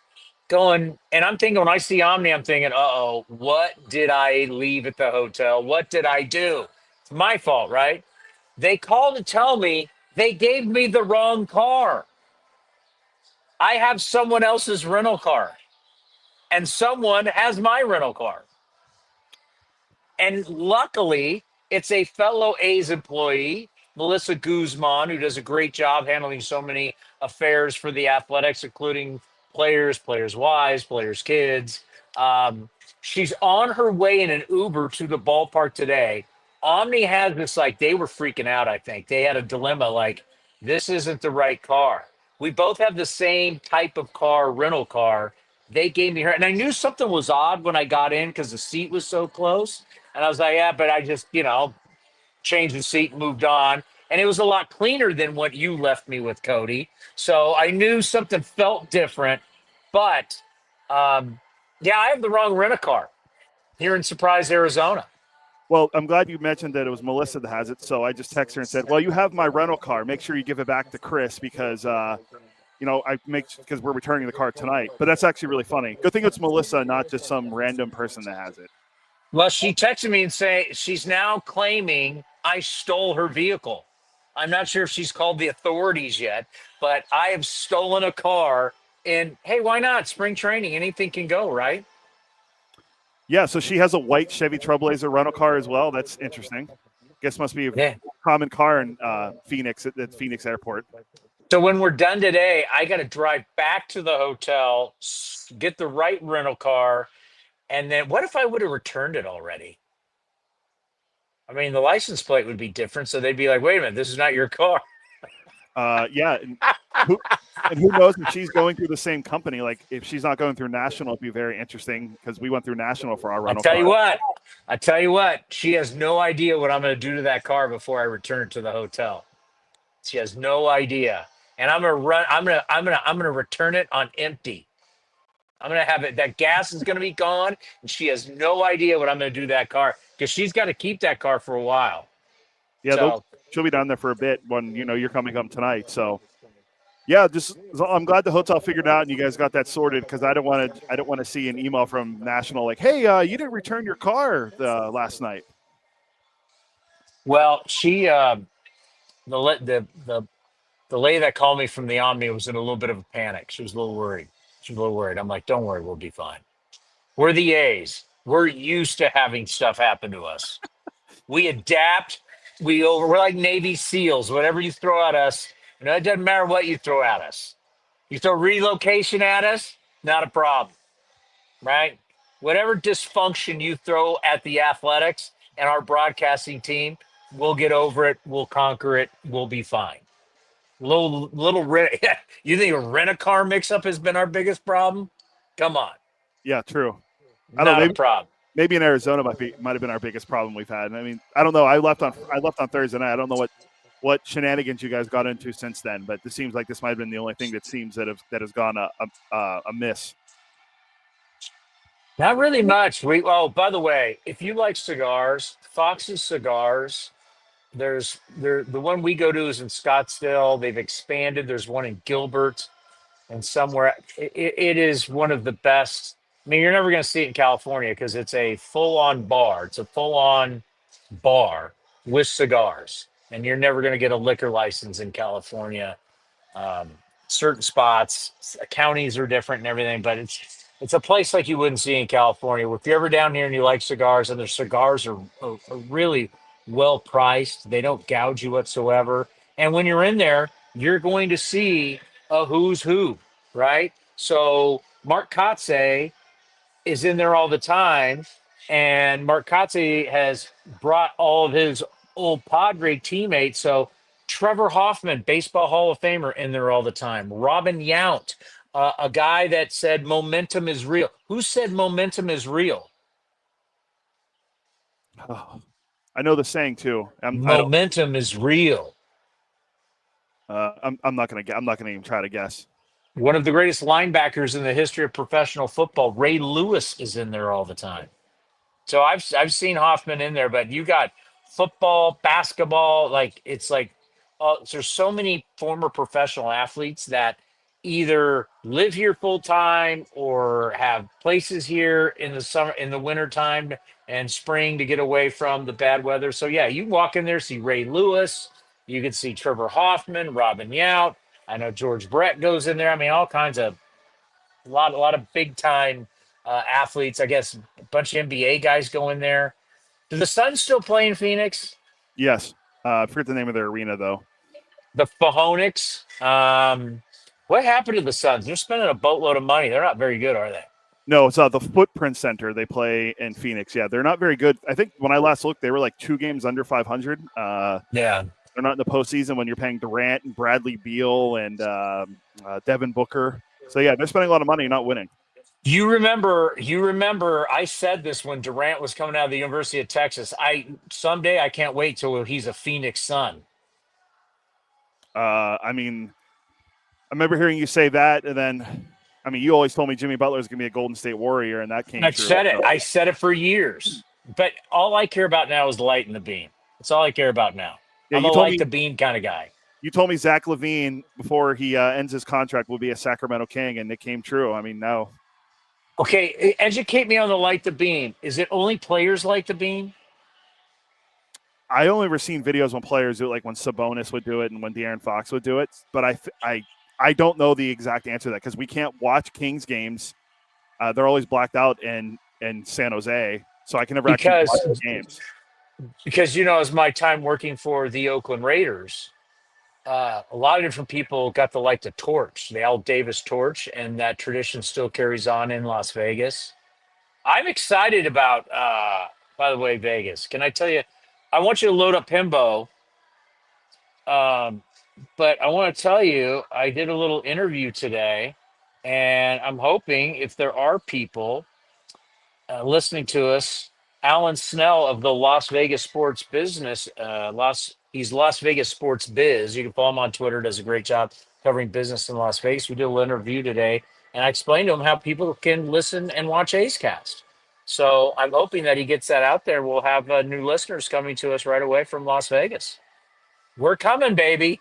going, and I'm thinking, when I see Omni, I'm thinking, uh-oh, what did I leave at the hotel? What did I do? It's my fault, right? They called to tell me they gave me the wrong car. I have someone else's rental car, and someone has my rental car. And luckily, it's a fellow A's employee, Melissa Guzman, who does a great job handling so many affairs for the Athletics, including players' wives, players' kids. She's on her way in an Uber to the ballpark today. Omni has this, like, they were freaking out, I think. They had a dilemma, like, this isn't the right car. We both have the same type of car, rental car. They gave me her. And I knew something was odd when I got in because the seat was so close. And I was like, yeah, but I just, changed the seat and moved on. And it was a lot cleaner than what you left me with, Cody. So I knew something felt different. But, yeah, I have the wrong rent-a-car here in Surprise, Arizona. Well, I'm glad you mentioned that it was Melissa that has it. So I just texted her and said, well, you have my rental car. Make sure you give it back to Chris because, because we're returning the car tonight. But that's actually really funny. Good thing it's Melissa, not just some random person that has it. Well, she texted me and say she's now claiming I stole her vehicle. I'm not sure if she's called the authorities yet, but I have stolen a car. And hey, why not? Spring training, anything can go, right? Yeah, so she has a white Chevy Trailblazer rental car as well. That's interesting. Guess must be a common car in Phoenix at Phoenix Airport. So when we're done today, I got to drive back to the hotel, get the right rental car, and then what if I would have returned it already? I mean, the license plate would be different, so they'd be like, wait a minute, this is not your car. Yeah, and who knows if she's going through the same company? Like, if she's not going through National, it'd be very interesting because we went through National for our rental car. I tell you what, she has no idea what I'm going to do to that car before I return it to the hotel. She has no idea, and I'm gonna return it on empty. I'm going to have it. That gas is going to be gone, and she has no idea what I'm going to do to that car because she's got to keep that car for a while. Yeah, so, she'll be down there for a bit when you're coming home tonight. So, yeah, I'm glad the hotel figured out and you guys got that sorted because I don't want to see an email from National like, hey, you didn't return your car last night. Well, she the lady that called me from the Omni was in a little bit of a panic. She was a little worried. I'm like, don't worry, we'll be fine. We're the A's. We're used to having stuff happen to us. We adapt. We're like Navy SEALs. Whatever you throw at us, it doesn't matter what you throw at us. You throw relocation at us, not a problem, right? Whatever dysfunction you throw at the Athletics and our broadcasting team, we'll get over it. We'll conquer it. We'll be fine. You think a rent-a-car mix-up has been our biggest problem? Come on. Yeah, true. Not a problem. Maybe in Arizona might have been our biggest problem we've had. I mean, I don't know. I left on Thursday night. I don't know what shenanigans you guys got into since then, but it seems like this might have been the only thing that seems that has gone amiss. Not really much. By the way, if you like cigars, Fox's Cigars. The one we go to is in Scottsdale. They've expanded. There's one in Gilbert and somewhere. It is one of the best. I mean, you're never going to see it in California because it's a full-on bar. It's a full-on bar with cigars, and you're never going to get a liquor license in California. Certain spots, counties are different and everything, but it's a place like you wouldn't see in California. If you're ever down here and you like cigars, and their cigars are really well priced. They don't gouge you whatsoever. And when you're in there, you're going to see a who's who, right? So Mark Kotze is in there all the time, and Mark Kotze has brought all of his old Padre teammates. So Trevor Hoffman, Baseball Hall of Famer, in there all the time. Robin Yount, a guy that said momentum is real. Who said momentum is real? Oh, I know the saying too. Momentum is real. I'm not gonna even try to guess. One of the greatest linebackers in the history of professional football, Ray Lewis, is in there all the time. So I've seen Hoffman in there, but you got football, basketball, like it's like there's so many former professional athletes that either live here full time or have places here in the summer, in the winter time and spring to get away from the bad weather. So yeah, you walk in there, see Ray Lewis, you can see Trevor Hoffman, Robin Yount. I know George Brett goes in there. I mean, all kinds of a lot of big time athletes. I guess a bunch of NBA guys go in there. Do the Suns still play in Phoenix? Yes. I forget the name of their arena though. The Phahonix. What happened to the Suns? They're spending a boatload of money. They're not very good, are they? No, it's the Footprint Center. They play in Phoenix. Yeah, they're not very good. I think when I last looked, they were like 2 games under 500. Yeah. They're not in the postseason when you're paying Durant and Bradley Beal and Devin Booker. So yeah, they're spending a lot of money, not winning. You remember I said this when Durant was coming out of the University of Texas. Someday I can't wait till he's a Phoenix Sun. I mean, I remember hearing you say that, and then I mean, you always told me Jimmy Butler was going to be a Golden State Warrior, and that came true. I said it for years. But all I care about now is the light and the beam. That's all I care about now. Yeah, I'm a light the beam kind of guy. You told me Zach LaVine, before he ends his contract, will be a Sacramento King, and it came true. I mean, now. Okay, educate me on the light the beam. Is it only players like the beam? I only ever seen videos when players do it, like when Sabonis would do it and when De'Aaron Fox would do it. But I don't know the exact answer to that because we can't watch Kings games. They're always blacked out in San Jose, so I can never actually watch the games. Because, as my time working for the Oakland Raiders, a lot of different people got to light the torch, the Al Davis torch, and that tradition still carries on in Las Vegas. I'm excited about, by the way, Vegas. Can I tell you, I want you to load up Himbo, but I want to tell you, I did a little interview today, and I'm hoping if there are people listening to us, Alan Snell of the Las Vegas Sports Business, he's Las Vegas Sports Biz. You can follow him on Twitter. Does a great job covering business in Las Vegas. We did a little interview today, and I explained to him how people can listen and watch A's Cast. So I'm hoping that he gets that out there. We'll have new listeners coming to us right away from Las Vegas. We're coming, baby.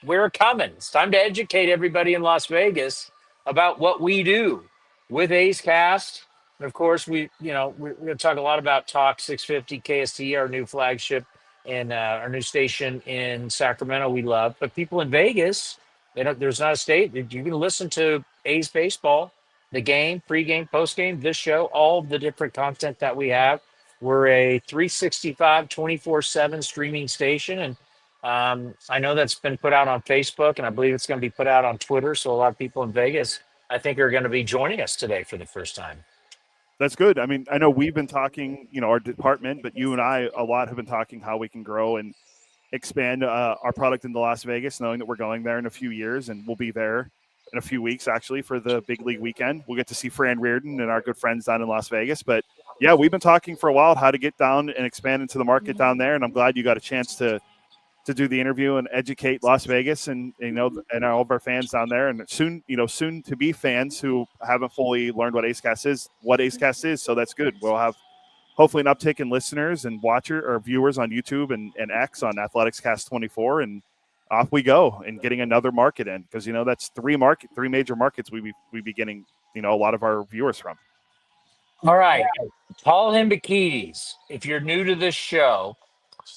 We're coming. It's time to educate everybody in Las Vegas about what we do with A's Cast. And of course, we're going to talk a lot about Talk 650 KST, our new flagship and our new station in Sacramento. We love, but people in Vegas, there's not a state. You can listen to A's baseball, the game, pregame, postgame, this show, all the different content that we have. We're a 365, 24/7 streaming station, and I know that's been put out on Facebook, and I believe it's going to be put out on Twitter. So a lot of people in Vegas, I think, are going to be joining us today for the first time. That's good. I mean, I know we've been talking, our department, but you and I a lot have been talking how we can grow and expand our product into Las Vegas, knowing that we're going there in a few years, and we'll be there in a few weeks, actually, for the big league weekend. We'll get to see Fran Reardon and our good friends down in Las Vegas. But, yeah, we've been talking for a while how to get down and expand into the market down there, and I'm glad you got a chance to do the interview and educate Las Vegas and all of our fans down there, and soon to be fans who haven't fully learned what A's Cast is. So that's good. We'll have hopefully an uptick in listeners and viewers on YouTube and X on Athletics Cast 24, and off we go and getting another market in, because that's three major markets we be getting a lot of our viewers from. All right, Paul Hembekides. If you're new to this show,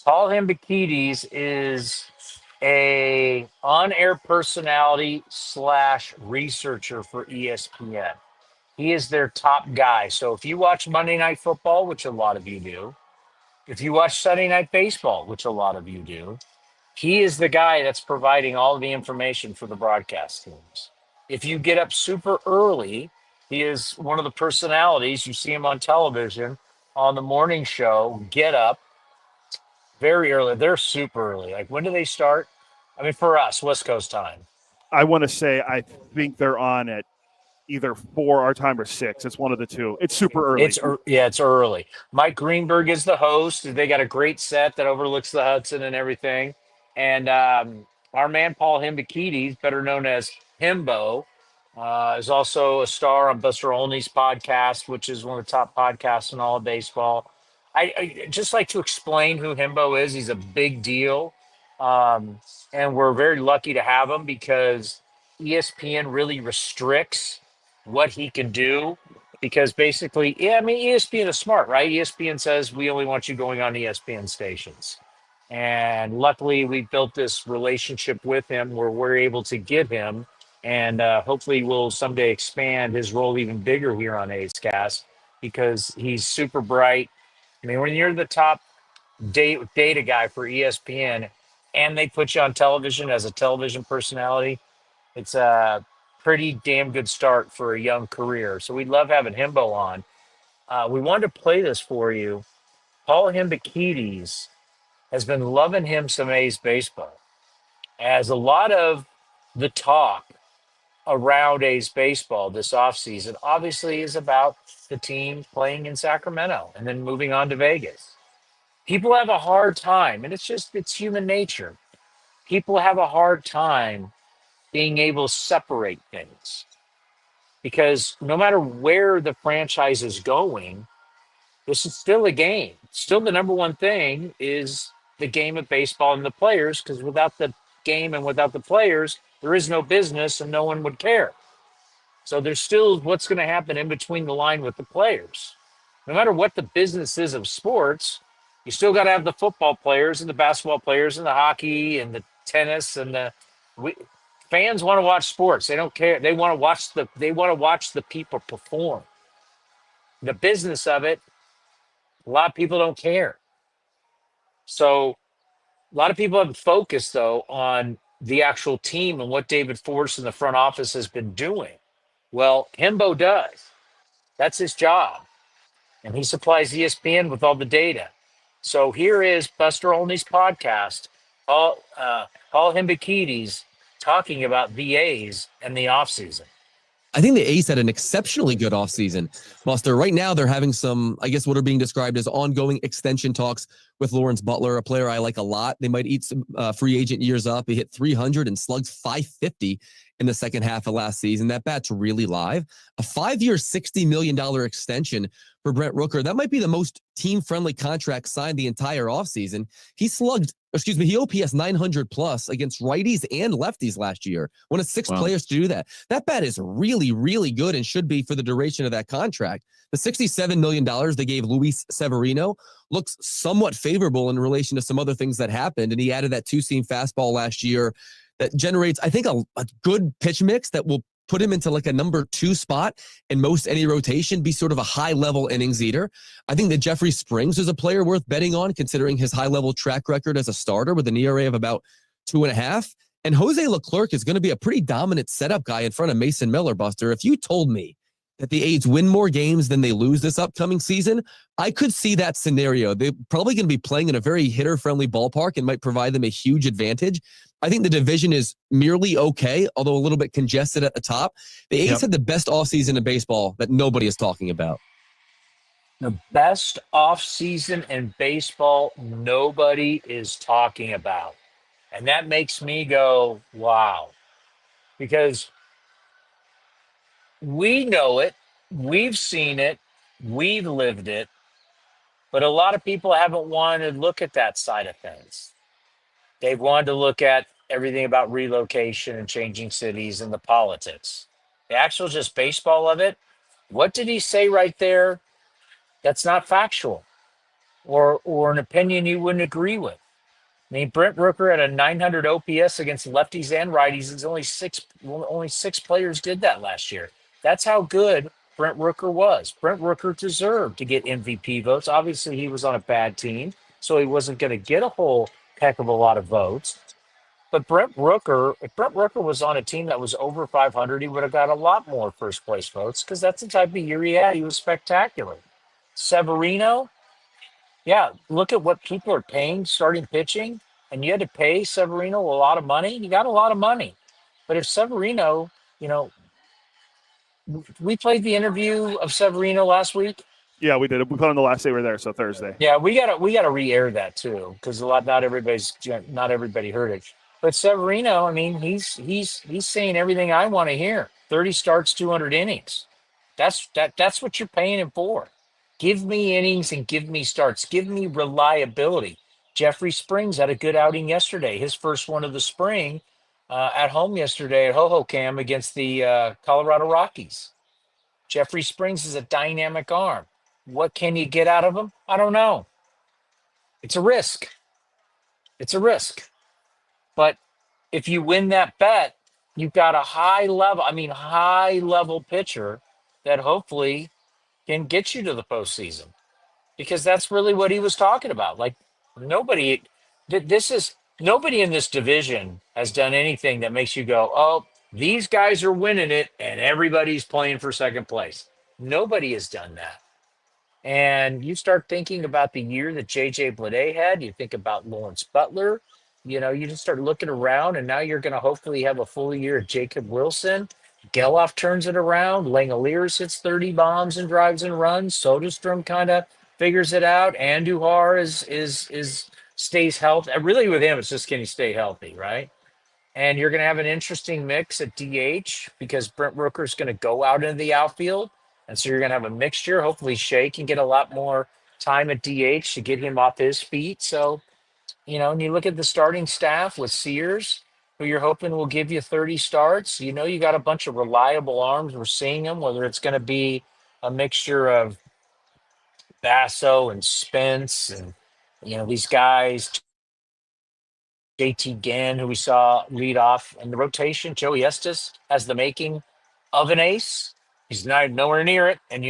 Paul Hembekides is a on-air personality / researcher for ESPN. He is their top guy. So if you watch Monday Night Football, which a lot of you do, If you watch Sunday Night Baseball, which a lot of you do, he is the guy that's providing all the information for the broadcast teams. If you get up super early, he is one of the personalities. You see him on television on the morning show, Get Up, very early. They're super early. Like, when do they start? I mean, for us, West Coast time. I want to say I think they're on at either 4 our time or 6. It's one of the two. It's super early. It's early. Mike Greenberg is the host. They got a great set that overlooks the Hudson and everything. And our man Paul Hembekides, better known as Himbo, is also a star on Buster Olney's podcast, which is one of the top podcasts in all of baseball. I just like to explain who Himbo is. He's a big deal. And we're very lucky to have him because ESPN really restricts what he can do, because basically, ESPN is smart, right? ESPN says we only want you going on ESPN stations. And luckily, we built this relationship with him where we're able to get him, and hopefully we'll someday expand his role even bigger here on A's Cast, because he's super bright. I mean, when you're the top data guy for ESPN and they put you on television as a television personality, it's a pretty damn good start for a young career. So we love having Himbo on. We wanted to play this for you. Paul Hembekides has been loving him some A's baseball, as a lot of the talk around A's baseball this offseason obviously is about the team playing in Sacramento and then moving on to Vegas. People have a hard time, and it's human nature. People have a hard time being able to separate things, because no matter where the franchise is going, this is still a game. Still, the number one thing is the game of baseball and the players, because without the game and without the players, there is no business and no one would care. So there's still what's going to happen in between the line with the players. No matter what the business is of sports, you still got to have the football players and the basketball players and the hockey and the tennis and fans want to watch sports. They don't care. They want to watch the people perform. The business of it, a lot of people don't care. So a lot of people have focused, though, on the actual team and what David Force in the front office has been doing. Well, Himbo does. That's his job. And he supplies ESPN with all the data. So here is Buster Olney's podcast, Paul Hembekides, talking about the A's and the offseason. I think the A's had an exceptionally good offseason, Buster. Right now, they're having some, I guess, what are being described as ongoing extension talks with Lawrence Butler, a player I like a lot. They might eat some free agent years up. He hit 300 and slugged 550 in the second half of last season. That bat's really live. A 5-year, $60 million extension for Brent Rooker. That might be the most team-friendly contract signed the entire offseason. He OPS 900 plus against righties and lefties last year. One of 6 players to do that. That bat is really, really good and should be for the duration of that contract. The $67 million they gave Luis Severino looks somewhat favorable in relation to some other things that happened. And he added that 2-seam fastball last year that generates, I think, a good pitch mix that will put him into like a number 2 spot in most any rotation, be sort of a high-level innings eater. I think that Jeffrey Springs is a player worth betting on, considering his high-level track record as a starter with an ERA of about 2.5. And Jose Leclerc is going to be a pretty dominant setup guy in front of Mason Miller, Buster. If you told me that the A's win more games than they lose this upcoming season, I could see that scenario. They're probably going to be playing in a very hitter-friendly ballpark and might provide them a huge advantage. I think the division is merely okay, although a little bit congested at the top. The A's had the best offseason in baseball that nobody is talking about. The best offseason in baseball nobody is talking about. And that makes me go, wow. Because we know it, we've seen it, we've lived it, but a lot of people haven't wanted to look at that side of things. They've wanted to look at everything about relocation and changing cities and the politics. The actual just baseball of it, what did he say right there that's not factual or an opinion you wouldn't agree with? I mean, Brent Rooker had a 900 OPS against lefties and righties. It's only six players did that last year. That's how good Brent Rooker was. Brent Rooker deserved to get MVP votes. Obviously, he was on a bad team, so he wasn't going to get a whole heck of a lot of votes. But Brent Rooker, if Brent Rooker was on a team that was over 500, he would have got a lot more first place votes because that's the type of year he had. He was spectacular. Severino, yeah, look at what people are paying starting pitching, and you had to pay Severino a lot of money. You got a lot of money. But if Severino, we played the interview of Severino last week. Yeah, we did. We put on the last day we were there, so Thursday. Yeah, we gotta re-air that too because not everybody heard it. But Severino, I mean, he's saying everything I want to hear. 30 starts, 200 innings. That's what you're paying him for. Give me innings and give me starts. Give me reliability. Jeffrey Springs had a good outing yesterday. His first one of the spring at home yesterday at Hohokam against the Colorado Rockies. Jeffrey Springs is a dynamic arm. What can you get out of him? I don't know. It's a risk. But if you win that bet, you've got a high level pitcher that hopefully can get you to the postseason. Because that's really what he was talking about. Like nobody in this division has done anything that makes you go, oh, these guys are winning it and everybody's playing for second place. Nobody has done that. And you start thinking about the year that J.J. Bleday had. You think about Lawrence Butler. You just start looking around, and now you're going to hopefully have a full year of Jacob Wilson. Geloff turns it around. Langoliers hits 30 bombs and drives and runs. Soderstrom kind of figures it out. Andujar stays healthy. Really, with him, it's just can he stay healthy, right? And you're going to have an interesting mix at DH because Brent Rooker is going to go out into the outfield. And so you're going to have a mixture. Hopefully Shea can get a lot more time at DH to get him off his feet. So, and you look at the starting staff with Sears, who you're hoping will give you 30 starts. You got a bunch of reliable arms. We're seeing them, whether it's going to be a mixture of Basso and Spence and, these guys, JT Gann, who we saw lead off in the rotation. Joey Estes has the making of an ace. He's nowhere near it. And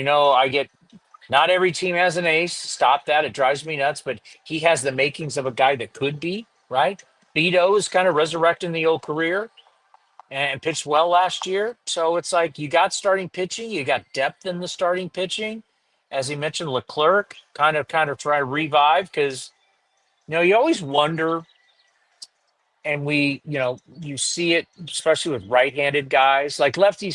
not every team has an ace. Stop that. It drives me nuts. But he has the makings of a guy that could be, right? Beto is kind of resurrecting the old career and pitched well last year. So it's like you got starting pitching. You got depth in the starting pitching. As he mentioned, Leclerc kind of try to revive because, you always wonder. And you see it, especially with right-handed guys. Like lefties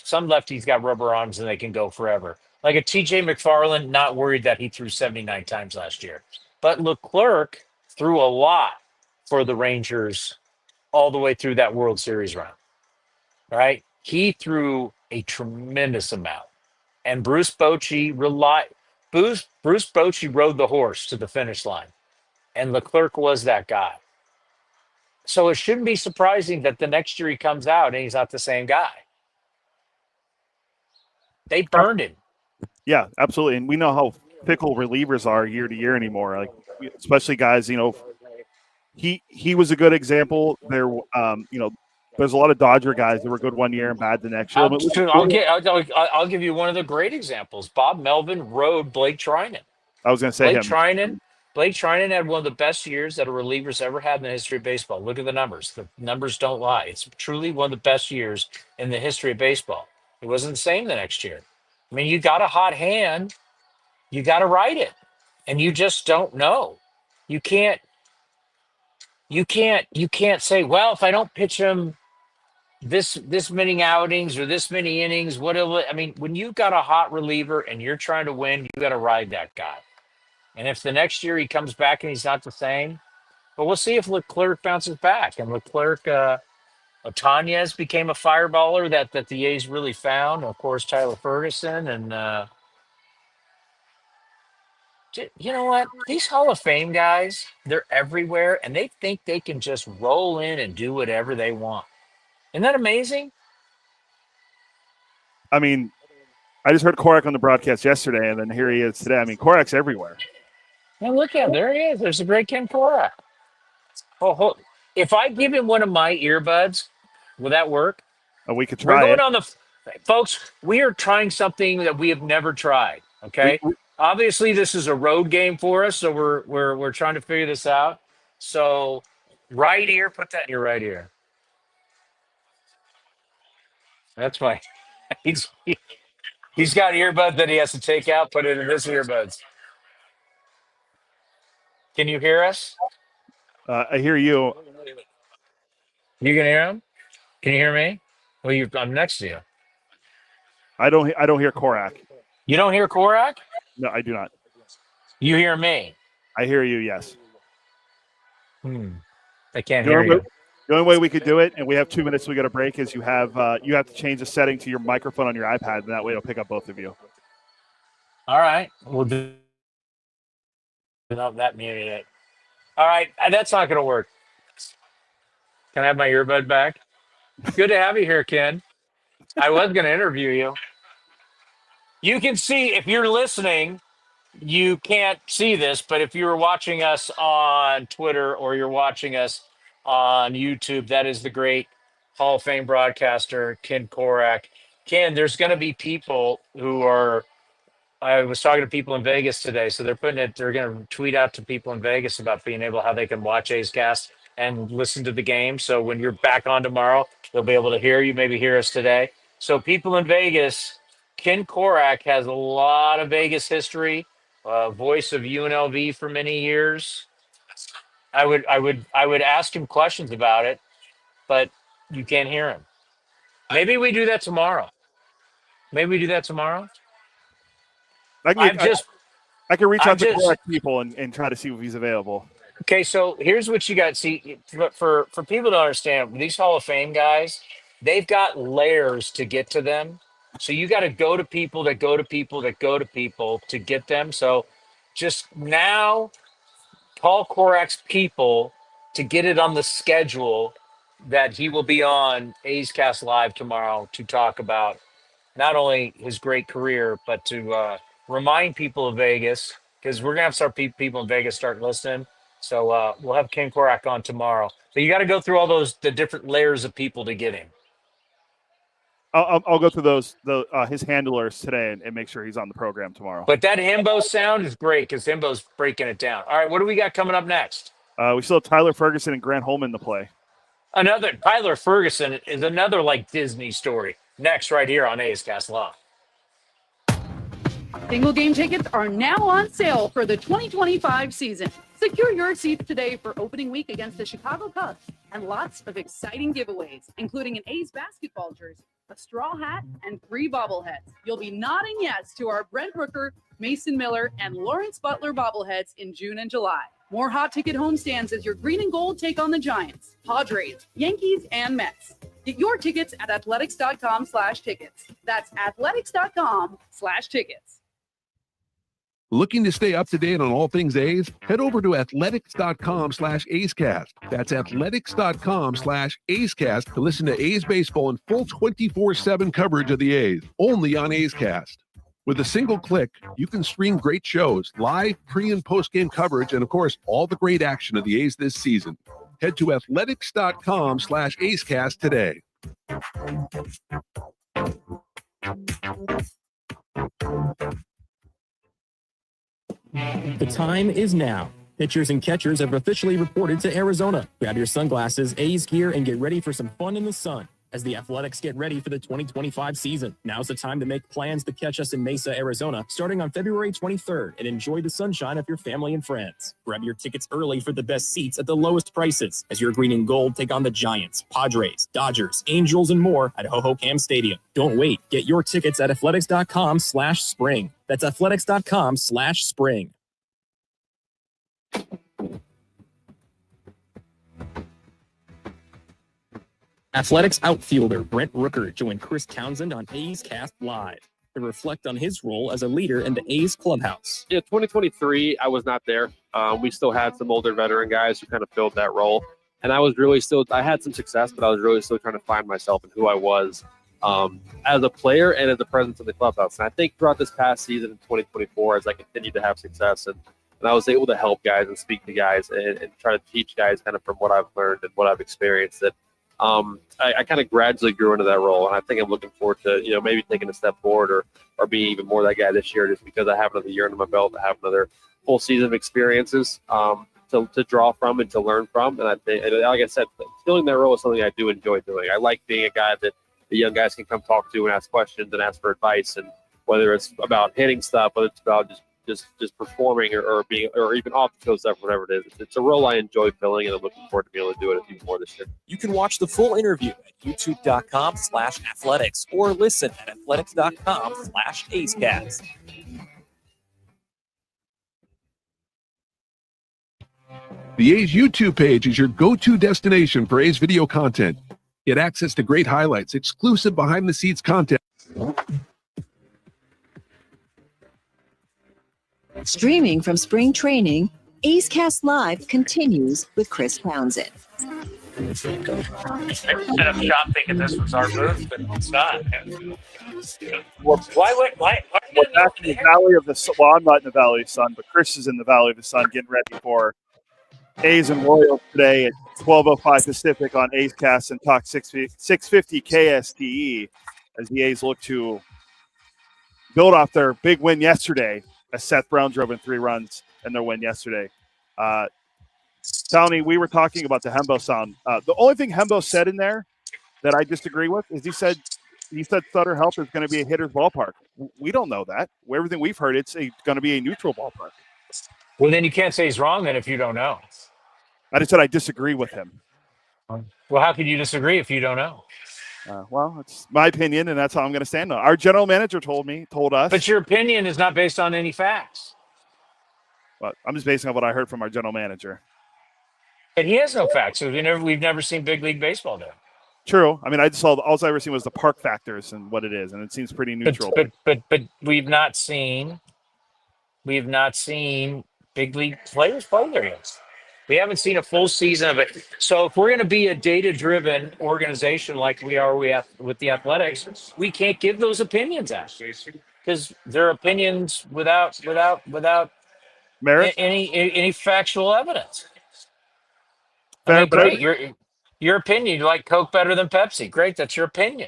some lefties got rubber arms and they can go forever. Like a TJ McFarland, not worried that he threw 79 times last year. But Leclerc threw a lot for the Rangers all the way through that World Series run, right? He threw a tremendous amount. And Bruce Bochy rode the horse to the finish line. And Leclerc was that guy. So it shouldn't be surprising that the next year he comes out and he's not the same guy. They burned him. Yeah, absolutely. And we know how fickle relievers are year to year anymore. Like, especially guys, he was a good example. There, there's a lot of Dodger guys that were good one year and bad the next year. I'll give you one of the great examples. Bob Melvin rode Blake Trinan. I was going to say Blake Trinan had one of the best years that a reliever's ever had in the history of baseball. Look at the numbers. The numbers don't lie. It's truly one of the best years in the history of baseball. It wasn't the same the next year. I mean, you got a hot hand, you got to ride it, and you just don't know. You can't say, well, if I don't pitch him this many outings or this many innings, when you've got a hot reliever and you're trying to win, you got to ride that guy. And if the next year he comes back and he's not the same, but we'll see if Leclerc bounces back. And Leclerc, Otanez became a fireballer that the A's really found. Of course, Tyler Ferguson. And you know what? These Hall of Fame guys, they're everywhere, and they think they can just roll in and do whatever they want. Isn't that amazing? I mean, I just heard Korach on the broadcast yesterday, and then here he is today. I mean, Korach's everywhere. Now look at him. There he is. There's a great Ken Korach. If I give him one of my earbuds, will that work? We could try it. folks, we are trying something that we have never tried. Okay. Obviously, this is a road game for us, so we're trying to figure this out. So, right ear, put that in your right ear. That's my. He's got earbuds that he has to take out, put it in his earbuds. Can you hear us? I hear you. You can hear him? Can you hear me? Well, I'm next to you. I don't hear Korach. You don't hear Korach? No, I do not. You hear me? I hear you. Yes. I can't hear you. The only way we could do it, and we have 2 minutes, we got a break, is you have to change the setting to your microphone on your iPad, and that way it'll pick up both of you. All right. We'll do that muted it. All right. That's not going to work. Can I have my earbud back? Good to have you here, Ken. I was going to interview you. You can see, if you're listening, you can't see this, but if you were watching us on Twitter or you're watching us on YouTube, that is the great Hall of Fame broadcaster, Ken Korach. Ken, there's going to be people who are, I was talking to people in Vegas today, so they're going to tweet out to people in Vegas about being able, how they can watch A's Cast and listen to the game. So when you're back on tomorrow, they'll be able to hear you, maybe hear us today. So people in Vegas, Ken Korach has a lot of Vegas history, voice of UNLV for many years. I would ask him questions about it, but you can't hear him. Maybe we do that tomorrow. I can reach out to Korach people and try to see if he's available. Okay, so here's what you got. See, for people to understand, these Hall of Fame guys, they've got layers to get to them. So you got to go to people that go to people that go to people to get them. So just now, call Korach's people to get it on the schedule that he will be on A's Cast Live tomorrow to talk about not only his great career, but to remind people of Vegas, because we're going to have people in Vegas start listening. So we'll have Ken Korach on tomorrow. But you got to go through all the different layers of people to get him. I'll go through his handlers today and make sure he's on the program tomorrow. But that Himbo sound is great because Himbo's breaking it down. All right, what do we got coming up next? We still have Tyler Ferguson and Grant Holman to play. Another Tyler Ferguson is another like Disney story. Next, right here on A's Cast Live. Single game tickets are now on sale for the 2025 season. Secure your seats today for opening week against the Chicago Cubs and lots of exciting giveaways, including an A's basketball jersey, a straw hat, and 3 bobbleheads. You'll be nodding yes to our Brent Rooker, Mason Miller, and Lawrence Butler bobbleheads in June and July. More hot ticket homestands as your green and gold take on the Giants, Padres, Yankees, and Mets. Get your tickets at athletics.com/tickets. That's athletics.com/tickets. Looking to stay up to date on all things A's? Head over to athletics.com/A'sCast. That's athletics.com/A'sCast to listen to A's baseball in full 24/7 coverage of the A's, only on A's Cast. With a single click, you can stream great shows, live, pre- and post-game coverage, and of course, all the great action of the A's this season. Head to athletics.com/A'sCast today. The time is now. Pitchers and catchers have officially reported to Arizona. Grab your sunglasses, A's gear, and get ready for some fun in the sun as the Athletics get ready for the 2025 season. Now's the time to make plans to catch us in Mesa, Arizona, starting on February 23rd, and enjoy the sunshine of your family and friends. Grab your tickets early for the best seats at the lowest prices as your green and gold take on the Giants, Padres, Dodgers, Angels, and more at Ho-Ho-Cam Stadium. Don't wait. Get your tickets at athletics.com/spring. That's athletics.com/spring. Athletics outfielder Brent Rooker joined Chris Townsend on A's Cast Live to reflect on his role as a leader in the A's clubhouse. Yeah, 2023, I was not there. We still had some older veteran guys who kind of filled that role. And I was really I had some success, but I was really still trying to find myself and who I was as a player and as a presence in the clubhouse. And I think throughout this past season in 2024, as I continued to have success and I was able to help guys and speak to guys and try to teach guys kind of from what I've learned and what I've experienced, that I kind of gradually grew into that role, and I think I'm looking forward to maybe taking a step forward or being even more that guy this year, just because I have another year under my belt, I have another full season of experiences to draw from and to learn from. And I think, like I said, filling that role is something I do enjoy doing. I like being a guy that the young guys can come talk to and ask questions and ask for advice, and whether it's about hitting stuff, whether it's about just performing or being or even off the field stuff, whatever it is. It's a role I enjoy filling, and I'm looking forward to being able to do it a few more this year. You can watch the full interview at youtube.com/athletics or listen at athletics.com/acecast. The A's YouTube page is your go-to destination for A's video content. Get access to great highlights, exclusive behind-the-scenes content. Streaming from spring training, A's Cast Live continues with Chris Townsend. I set up shop thinking this was our booth, but it's not. Why? We're back in the Valley of the Sun. Well, I'm not in the Valley of the Sun, but Chris is in the Valley of the Sun getting ready for A's and Royals today at 12:05 Pacific on A's Cast and Talk 650 KSTE as the A's look to build off their big win yesterday as Seth Brown drove in 3 runs in their win yesterday. Towny, we were talking about the Hembo sound. The only thing Hembo said in there that I disagree with is he said Sutter Health is going to be a hitter's ballpark. We don't know that. Everything we've heard, it's going to be a neutral ballpark. Well, then you can't say he's wrong then if you don't know. I just said I disagree with him. Well, how can you disagree if you don't know? Well, it's my opinion, and that's how I'm going to stand on it. Our general manager told us. But your opinion is not based on any facts. But I'm just basing on what I heard from our general manager. And he has no facts. So we've never seen big league baseball there. True. I mean, I just saw all I ever seen was the park factors and what it is, and it seems pretty neutral. But we've not seen big league players play there yet. We haven't seen a full season of it. So if we're going to be a data-driven organization like we are with the Athletics, we can't give those opinions out because they're opinions without merit, any factual evidence. Fair, I mean, great. Your opinion. You like Coke better than Pepsi. Great. That's your opinion.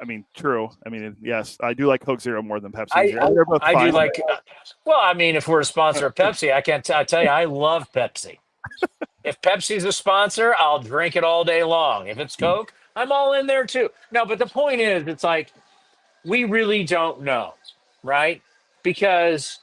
I mean, true. I mean, yes, I do like Coke Zero more than Pepsi. I do like. Well, I mean, if we're a sponsor of Pepsi, I tell you, I love Pepsi. If Pepsi's a sponsor, I'll drink it all day long. If it's Coke, I'm all in there too. No, but the point is, it's like we really don't know, right? Because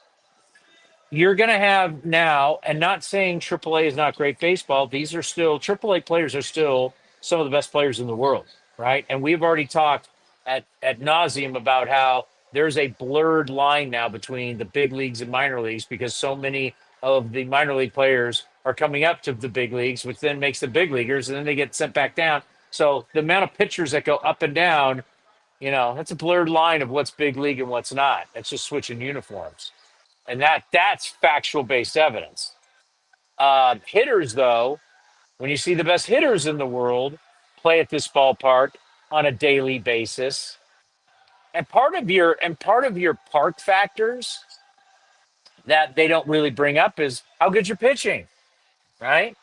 you're going to have now, and not saying AAA is not great baseball. These are still AAA players are still some of the best players in the world, right? And we've already talked at nauseum about how there's a blurred line now between the big leagues and minor leagues because so many of the minor league players are coming up to the big leagues, which then makes the big leaguers, and then they get sent back down. So the amount of pitchers that go up and down, that's a blurred line of what's big league and what's not. It's just switching uniforms. And that's factual-based evidence. Hitters, though, when you see the best hitters in the world play at this ballpark on a daily basis, and part of your park factors that they don't really bring up is how good you're pitching, right?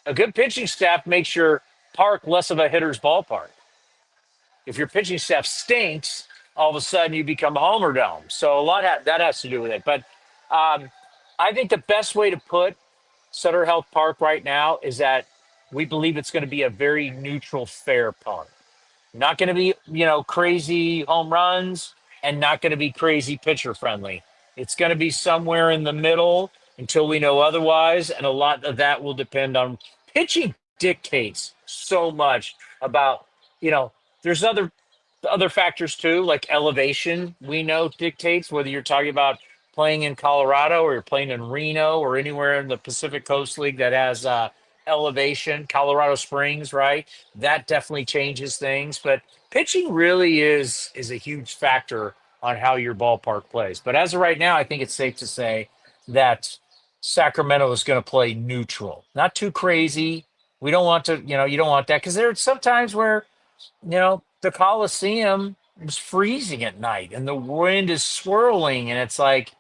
A good pitching staff makes your park less of a hitter's ballpark. If your pitching staff stinks, all of a sudden you become a homer dome. So a lot that has to do with it. But I think the best way to put Sutter Health Park right now is that we believe it's going to be a very neutral, fair park. Not going to be, crazy home runs and not going to be crazy pitcher friendly. It's going to be somewhere in the middle until we know otherwise. And a lot of that will depend on pitching dictates so much about, there's other factors too, like elevation, we know dictates whether you're talking about playing in Colorado or you're playing in Reno or anywhere in the Pacific Coast League that has elevation, Colorado Springs, right? That definitely changes things. But pitching really is a huge factor on how your ballpark plays. But as of right now, I think it's safe to say that Sacramento is going to play neutral, not too crazy. We don't want to, you don't want that because there's sometimes where, the Coliseum was freezing at night and the wind is swirling and it's like,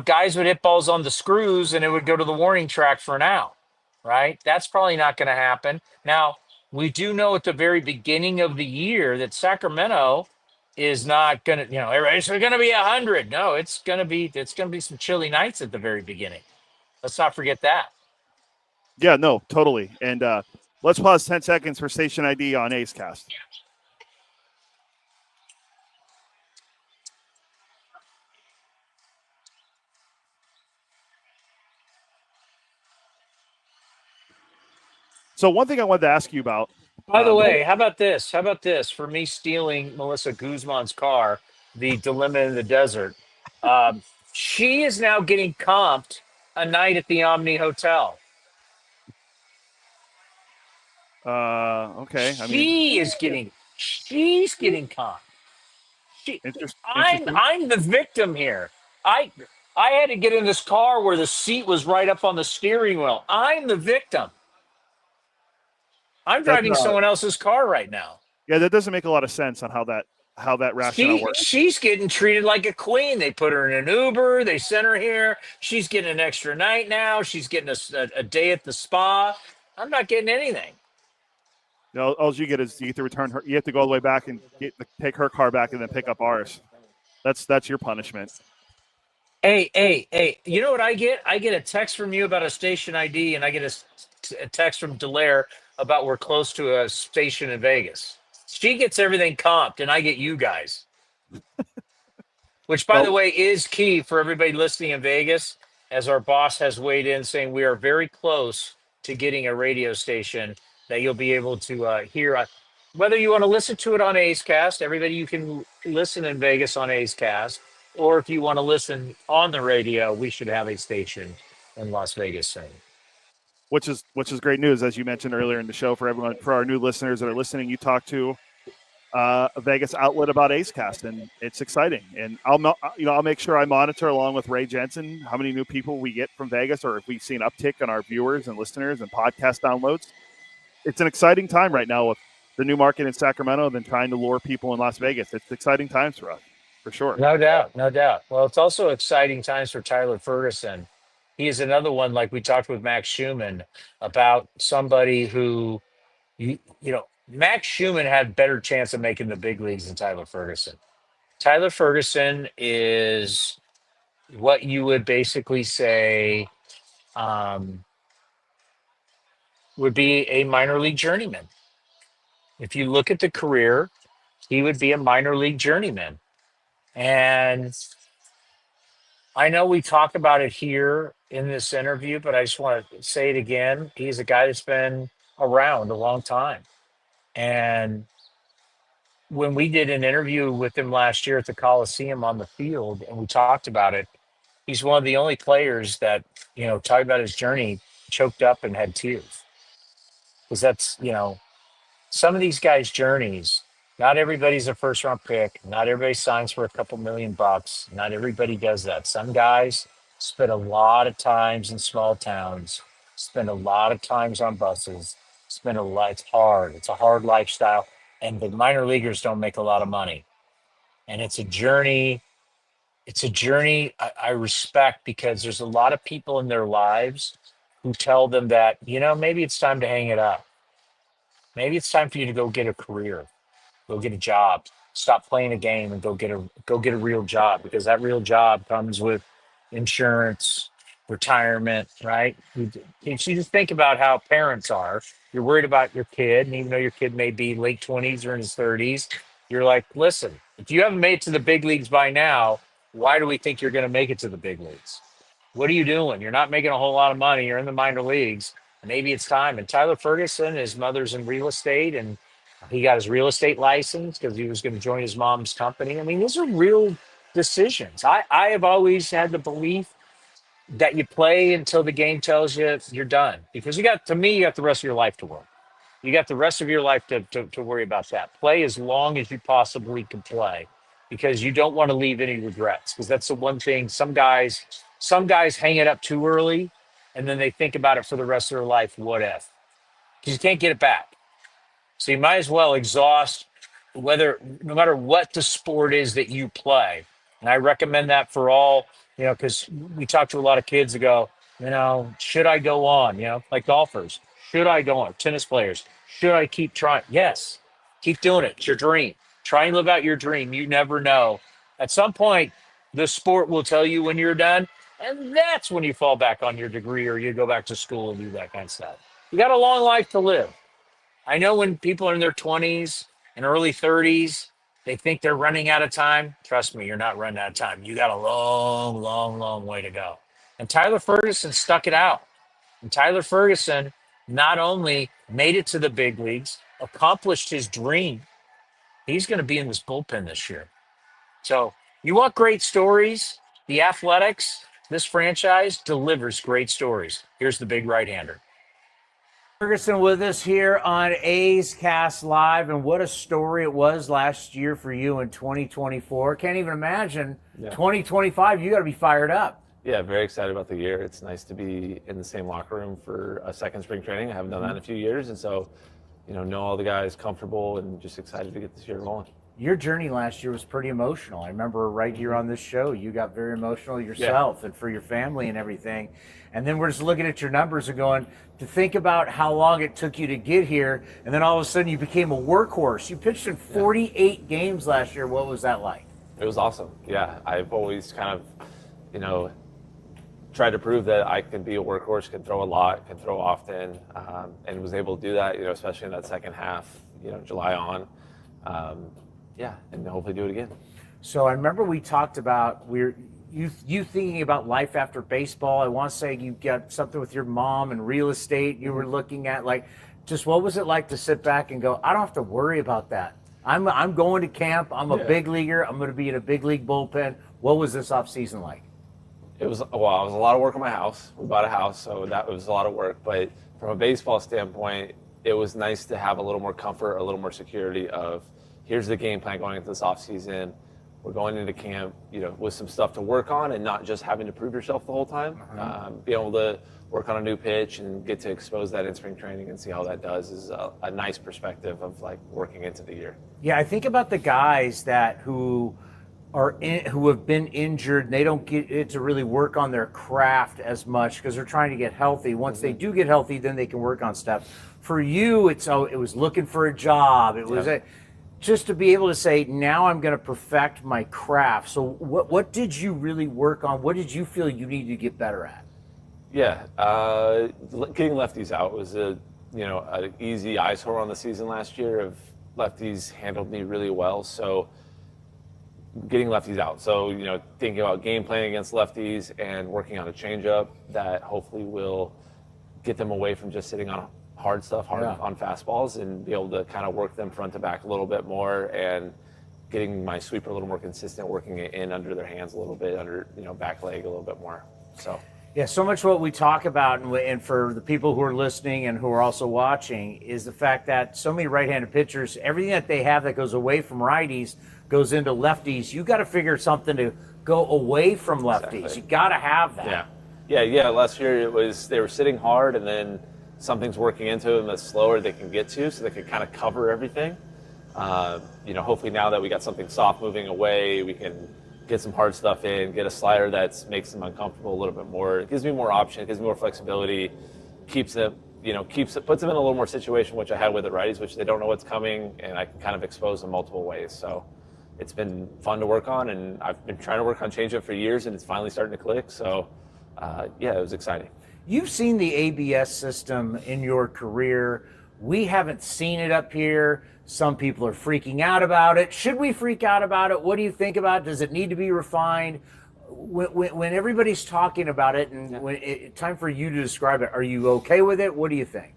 guys would hit balls on the screws and it would go to the warning track for an out. right? That's probably not going to happen. Now, we do know at the very beginning of the year that Sacramento is not going to, it's going to be 100. No, it's going to be some chilly nights at the very beginning. Let's not forget that. Yeah, no, totally. And let's pause 10 seconds for station ID on A's Cast. So one thing I wanted to ask you about. By the way, how about this? How about this? For me stealing Melissa Guzman's car, the Dilemma in the Desert, she is now getting comped a night at the Omni Hotel. Okay. She's getting comped. I'm the victim here. I had to get in this car where the seat was right up on the steering wheel. I'm the victim. I'm driving someone else's car right now. Yeah, that doesn't make a lot of sense on how that rationale works. She's getting treated like a queen. They put her in an Uber. They sent her here. She's getting an extra night now. She's getting a day at the spa. I'm not getting anything. No, all you get is you get to return her. You have to go all the way back and take her car back and then pick up ours. That's your punishment. Hey! You know what I get? I get a text from you about a station ID, and I get a text from Delaire about we're close to a station in Vegas. She gets everything comped, and I get you guys. Which, by the way, is key for everybody listening in Vegas, as our boss has weighed in saying we are very close to getting a radio station that you'll be able to hear. Whether you want to listen to it on A's Cast, everybody, you can listen in Vegas on A's Cast, or if you want to listen on the radio, we should have a station in Las Vegas soon. Which is great news, as you mentioned earlier in the show. For everyone, for our new listeners that are listening, you talked to a Vegas outlet about A's Cast, and it's exciting. And I'll make sure I monitor along with Ray Jensen how many new people we get from Vegas, or if we see an uptick on our viewers and listeners and podcast downloads. It's an exciting time right now with the new market in Sacramento, and then trying to lure people in Las Vegas. It's exciting times for us, for sure. No doubt. Well, it's also exciting times for Tyler Ferguson. He is another one, like we talked with Max Schuemann, about somebody who, Max Schuemann had better chance of making the big leagues than Tyler Ferguson. Tyler Ferguson is what you would basically say would be a minor league journeyman. If you look at the career, he would be a minor league journeyman. And I know we talk about it here in this interview, but I just want to say it again. He's a guy that's been around a long time. And when we did an interview with him last year at the Coliseum on the field, and we talked about it, he's one of the only players that, talked about his journey, choked up and had tears. Because that's, some of these guys' journeys, not everybody's a first round pick. Not everybody signs for a couple $1 million. Not everybody does that. Some guys spend a lot of times in small towns, spend a lot of times on buses, it's hard. It's a hard lifestyle. And the minor leaguers don't make a lot of money. And it's a journey. It's a journey I respect, because there's a lot of people in their lives who tell them that, maybe it's time to hang it up. Maybe it's time for you to go get a career, go get a job, stop playing a game and go get a real job, because that real job comes with insurance, retirement, right? You just think about how parents are. You're worried about your kid, and even though your kid may be late 20s or in his 30s, you're like, listen, if you haven't made it to the big leagues by now, why do we think you're going to make it to the big leagues? What are you doing? You're not making a whole lot of money. You're in the minor leagues. Maybe it's time. And Tyler Ferguson, his mother's in real estate, and he got his real estate license because he was going to join his mom's company. I mean, these are real decisions. I have always had the belief that you play until the game tells you you're done, because you got the rest of your life to work. You got the rest of your life to worry about that. Play as long as you possibly can play, because you don't want to leave any regrets, because that's the one thing. Some guys hang it up too early, and then they think about it for the rest of their life. What if? Because you can't get it back. So you might as well exhaust, no matter what the sport is that you play. And I recommend that for all, because we talk to a lot of kids that go, should I go on? Like golfers, should I go on? Tennis players, should I keep trying? Yes, keep doing it. It's your dream. Try and live out your dream. You never know. At some point, the sport will tell you when you're done, and that's when you fall back on your degree or you go back to school and do that kind of stuff. You got a long life to live. I know when people are in their 20s and early 30s, they think they're running out of time. Trust me, you're not running out of time. You got a long, long, long way to go. And Tyler Ferguson stuck it out. And Tyler Ferguson not only made it to the big leagues, accomplished his dream. He's going to be in this bullpen this year. So you want great stories? The Athletics, this franchise, delivers great stories. Here's the big right-hander. Ferguson with us here on A's Cast Live, and what a story it was last year for you in 2024. Can't even imagine 2025. You got to be fired up. Yeah, very excited about the year. It's nice to be in the same locker room for a second spring training. I haven't done that in a few years, and so know all the guys, comfortable, and just excited to get this year rolling. Your journey last year was pretty emotional. I remember right here on this show, you got very emotional yourself and for your family and everything. And then we're just looking at your numbers and going to think about how long it took you to get here. And then all of a sudden you became a workhorse. You pitched in 48 games last year. What was that like? It was awesome. Yeah, I've always kind of, tried to prove that I can be a workhorse, can throw a lot, can throw often, and was able to do that, especially in that second half, July on. And hopefully do it again. So I remember we talked about you thinking about life after baseball. I want to say you got something with your mom and real estate you were looking at. Like, just what was it like to sit back and go, I don't have to worry about that. I'm going to camp. I'm a big leaguer. I'm going to be in a big league bullpen. What was this offseason like? It was a lot of work on my house. We bought a house, so that was a lot of work. But from a baseball standpoint, it was nice to have a little more comfort, a little more security of, here's the game plan going into this offseason. We're going into camp, with some stuff to work on and not just having to prove yourself the whole time. Being able to work on a new pitch and get to expose that in spring training and see how that does is a nice perspective of working into the year. Yeah, I think about the guys who have been injured and they don't get to really work on their craft as much because they're trying to get healthy. Once they do get healthy, then they can work on stuff. For you, it was looking for a job. It was just to be able to say, now I'm going to perfect my craft. So what did you really work on? What did you feel you needed to get better at? Yeah, getting lefties out was an easy eyesore on the season last year. Of lefties handled me really well, so getting lefties out. So thinking about game planning against lefties and working on a changeup that hopefully will get them away from just sitting on hard stuff, on fastballs, and be able to kind of work them front to back a little bit more, and getting my sweeper a little more consistent, working it in under their hands a little bit, under back leg a little bit more. So. Yeah, so much what we talk about, and for the people who are listening and who are also watching, is the fact that so many right-handed pitchers, everything that they have that goes away from righties goes into lefties. You got to figure something to go away from lefties. Exactly. You got to have that. Yeah. Last year they were sitting hard, and then something's working into them that's slower they can get to, so they can kind of cover everything. Hopefully now that we got something soft moving away, we can get some hard stuff in, get a slider that makes them uncomfortable a little bit more. It gives me more option, it gives me more flexibility, puts them in a little more situation, which I had with the righties, which they don't know what's coming, and I can kind of expose them multiple ways. So it's been fun to work on, and I've been trying to work on changeup for years, and it's finally starting to click. So it was exciting. You've seen the ABS system in your career. We haven't seen it up here. Some people are freaking out about it. Should we freak out about it? What do you think about it? Does it need to be refined? When everybody's talking about it, and when it's time for you to describe it, are you okay with it? What do you think?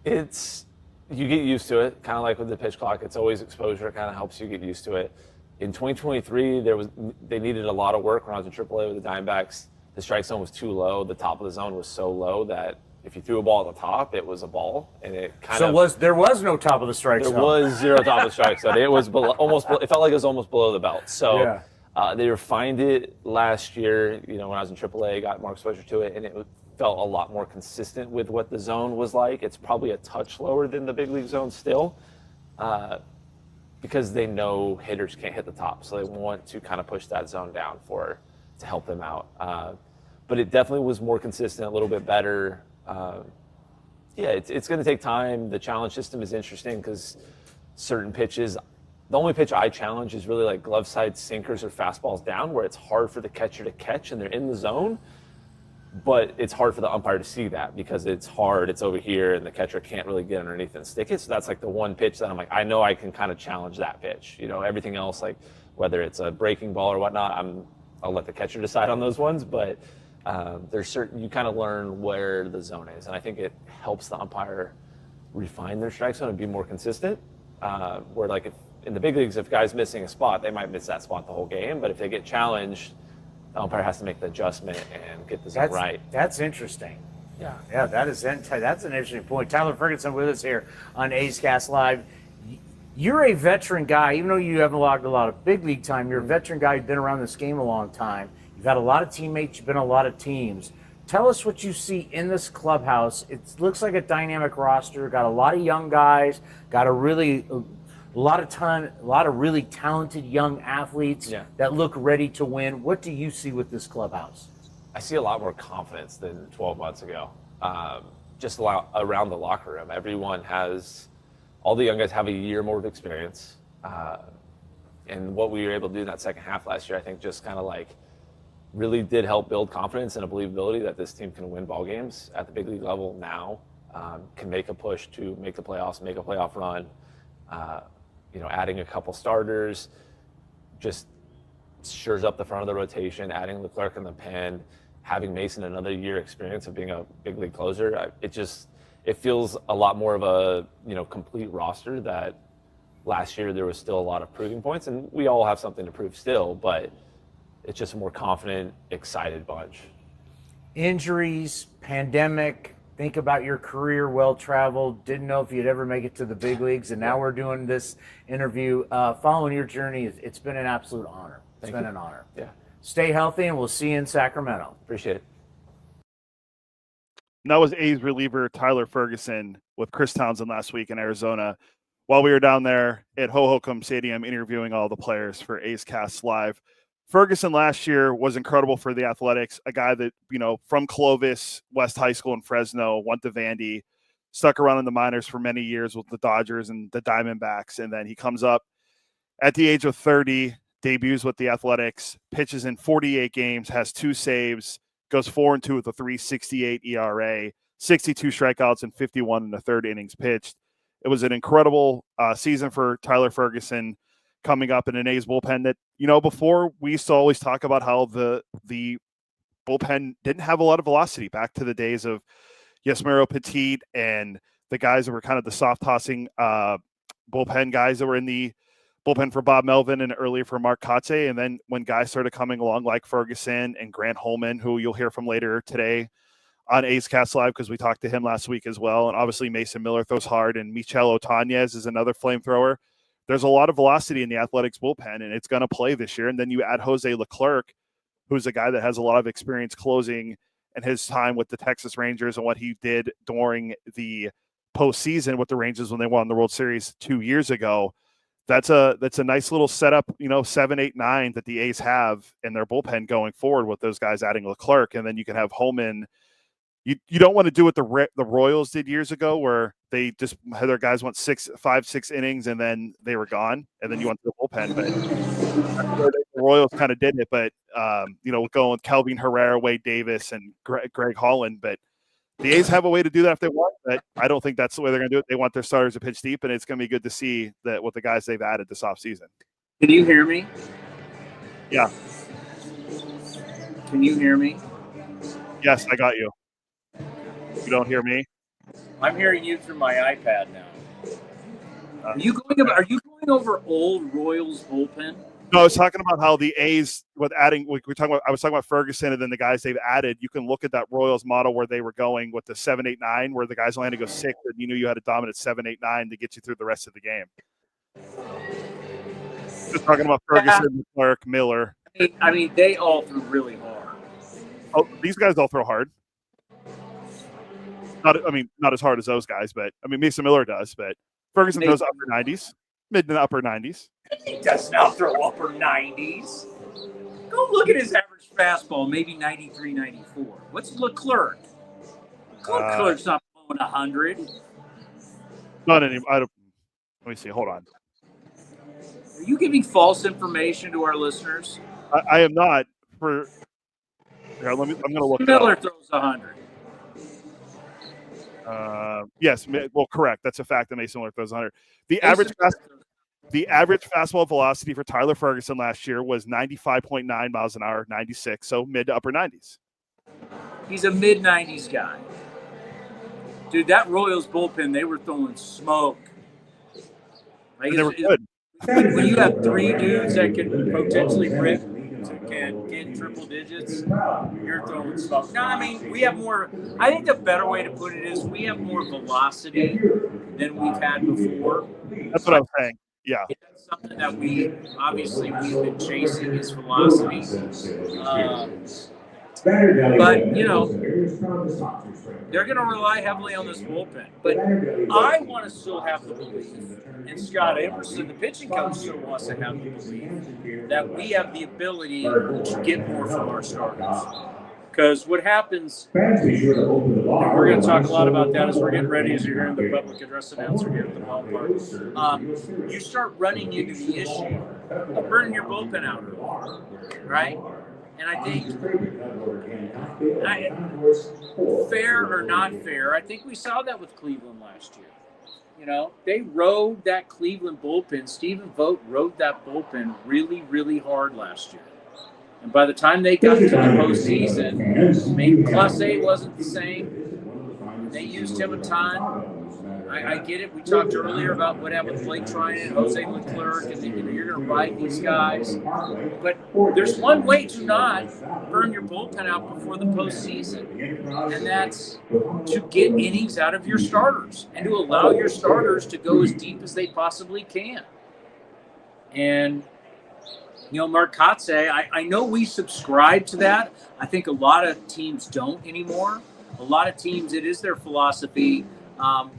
You get used to it, kind of like with the pitch clock. It's always exposure. It kind of helps you get used to it. In 2023, they needed a lot of work when I was in AAA with the Diamondbacks. The strike zone was too low. The top of the zone was so low that if you threw a ball at the top, it was a ball, and it kind of. There was no top of the strike zone. There was zero top of the strike zone. It was it felt like it was almost below the belt. So they refined it last year. When I was in AAA, got more exposure to it, and it felt a lot more consistent with what the zone was like. It's probably a touch lower than the big league zone still, because they know hitters can't hit the top, so they want to kind of push that zone down to help them out. but it definitely was more consistent, a little bit better. Yeah, it's going to take time. The challenge system is interesting because certain pitches, the only pitch I challenge is really like glove side sinkers or fastballs down, where it's hard for the catcher to catch and they're in the zone. But it's hard for the umpire to see that because it's hard, it's over here, and the catcher can't really get underneath and stick it. So that's like the one pitch that I'm like, I know I can kind of challenge that pitch. You know, everything else, like whether it's a breaking ball or whatnot, I'll let the catcher decide on those ones. But there's certain, you kind of learn where the zone is. And I think it helps the umpire refine their strike zone and be more consistent. Where like if, in the big leagues, if guys missing a spot, they might miss that spot the whole game. But if they get challenged, the umpire has to make the adjustment and get the zone right. That's interesting. Yeah, that's an interesting point. Tyler Ferguson with us here on A's Cast Live. You're a veteran guy, even though you haven't logged a lot of big league time. You're a veteran guy. You've been around this game a long time. You've had a lot of teammates. You've been on a lot of teams. Tell us what you see in this clubhouse. It looks like a dynamic roster. Got a lot of young guys. Got a lot of really talented young athletes that look ready to win. What do you see with this clubhouse? I see a lot more confidence than 12 months ago. Just around the locker room, all the young guys have a year more of experience. And what we were able to do in that second half last year, I think just kind of like really did help build confidence and a believability that this team can win ball games at the big league level now, can make a push to make the playoffs, make a playoff run. Adding a couple starters just shores up the front of the rotation, adding Leclerc in the pen, having Mason another year experience of being a big league closer. It feels a lot more of a, complete roster that last year there was still a lot of proving points, and we all have something to prove still, but it's just a more confident, excited bunch. Injuries, pandemic, think about your career, well-traveled, didn't know if you'd ever make it to the big leagues, and now we're doing this interview. Following your journey, it's been an absolute honor. It's been an honor. Yeah. Stay healthy, and we'll see you in Sacramento. Appreciate it. And that was A's reliever Tyler Ferguson with Chris Townsend last week in Arizona. While we were down there at Hohokam Stadium interviewing all the players for A's Cast Live. Ferguson last year was incredible for the Athletics, a guy that, from Clovis, West High School in Fresno, went to Vandy, stuck around in the minors for many years with the Dodgers and the Diamondbacks. And then he comes up at the age of 30, debuts with the Athletics, pitches in 48 games, has 2 saves, goes 4-2 with a 3.68 ERA, 62 strikeouts and 51 in the third innings pitched. It was an incredible season for Tyler Ferguson, coming up in an A's bullpen that, before we used to always talk about how the bullpen didn't have a lot of velocity back to the days of Yasmero Petit and the guys that were kind of the soft tossing bullpen guys that were in the bullpen for Bob Melvin and earlier for Mark Kotze. And then when guys started coming along like Ferguson and Grant Holman, who you'll hear from later today on A's Cast Live, because we talked to him last week as well. And obviously Mason Miller throws hard, and Michel Otanez is another flamethrower. There's a lot of velocity in the Athletics bullpen, and it's going to play this year. And then you add Jose Leclerc, who's a guy that has a lot of experience closing and his time with the Texas Rangers and what he did during the postseason with the Rangers when they won the World Series 2 years ago. That's a nice little setup, 7, 8, 9 that the A's have in their bullpen going forward with those guys adding Leclerc. And then you can have Holman. You don't want to do what the Royals did years ago, where they just had their guys went 5, 6 innings and then they were gone, and then you went to the bullpen. But the Royals kind of did it, but going with Kelvin Herrera, Wade Davis, and Greg Holland. But the A's have a way to do that if they want, but I don't think that's the way they're going to do it. They want their starters to pitch deep, and it's going to be good to see that with the guys they've added this offseason. Can you hear me? Yeah. Can you hear me? Yes, I got you. You don't hear me? I'm hearing you through my iPad now. Are you going over old Royals bullpen? No, I was talking about how the A's with adding. I was talking about Ferguson and then the guys they've added. You can look at that Royals model where they were going with the 7, 8, 9, where the guys only had to go 6, and you knew you had a dominant 7, 8, 9 to get you through the rest of the game. Just talking about Ferguson, Clark, Miller. I mean, they all threw really hard. Oh, these guys all throw hard. Not as hard as those guys, but Mason Miller does. But Ferguson throws upper 90s, mid to upper 90s. He does not throw upper 90s. Go look at his average fastball, maybe 93, 94. What's Leclerc? Leclerc's not blowing 100. Not any. Let me see. Hold on. Are you giving false information to our listeners? I am not. For here, I'm going to look. Miller throws 100. Yes. Well, correct. That's a fact that Mason Miller throws 100. The average fastball velocity for Tyler Ferguson last year was 95.9 miles an hour, 96, so mid to upper 90s. He's a mid-90s guy. Dude, that Royals bullpen, they were throwing smoke. Like they were good. When you have three dudes that can potentially rip, can get triple digits, you're throwing smoke. No, I mean, we have more. I think the better way to put it is we have more velocity than we've had before. That's what I'm saying. Yeah. That's something that we've been chasing is velocity. But, you know, they're going to rely heavily on this bullpen. But I want to still have the belief, and Scott Emerson, the pitching coach, still wants to have the belief that we have the ability to get more from our starters. Because what happens, and we're going to talk a lot about that as we're getting ready, as you're hearing the public address announcer here at the ballpark, you start running into the issue of burning your bullpen out early, right? And I think, fair or not fair, I think we saw that with Cleveland last year. You know, they rode that Cleveland bullpen. Stephen Vogt rode that bullpen really, really hard last year. And by the time they got to the postseason, maybe Class A wasn't the same. They used him a ton. I get it. We talked earlier about what happened with Blake Tryon and Jose Leclerc, and you're going to ride these guys. But there's one way to not burn your bullpen out before the postseason, and that's to get innings out of your starters and to allow your starters to go as deep as they possibly can. And, you know, Mark Kotze, I know we subscribe to that. I think a lot of teams don't anymore. A lot of teams, it is their philosophy.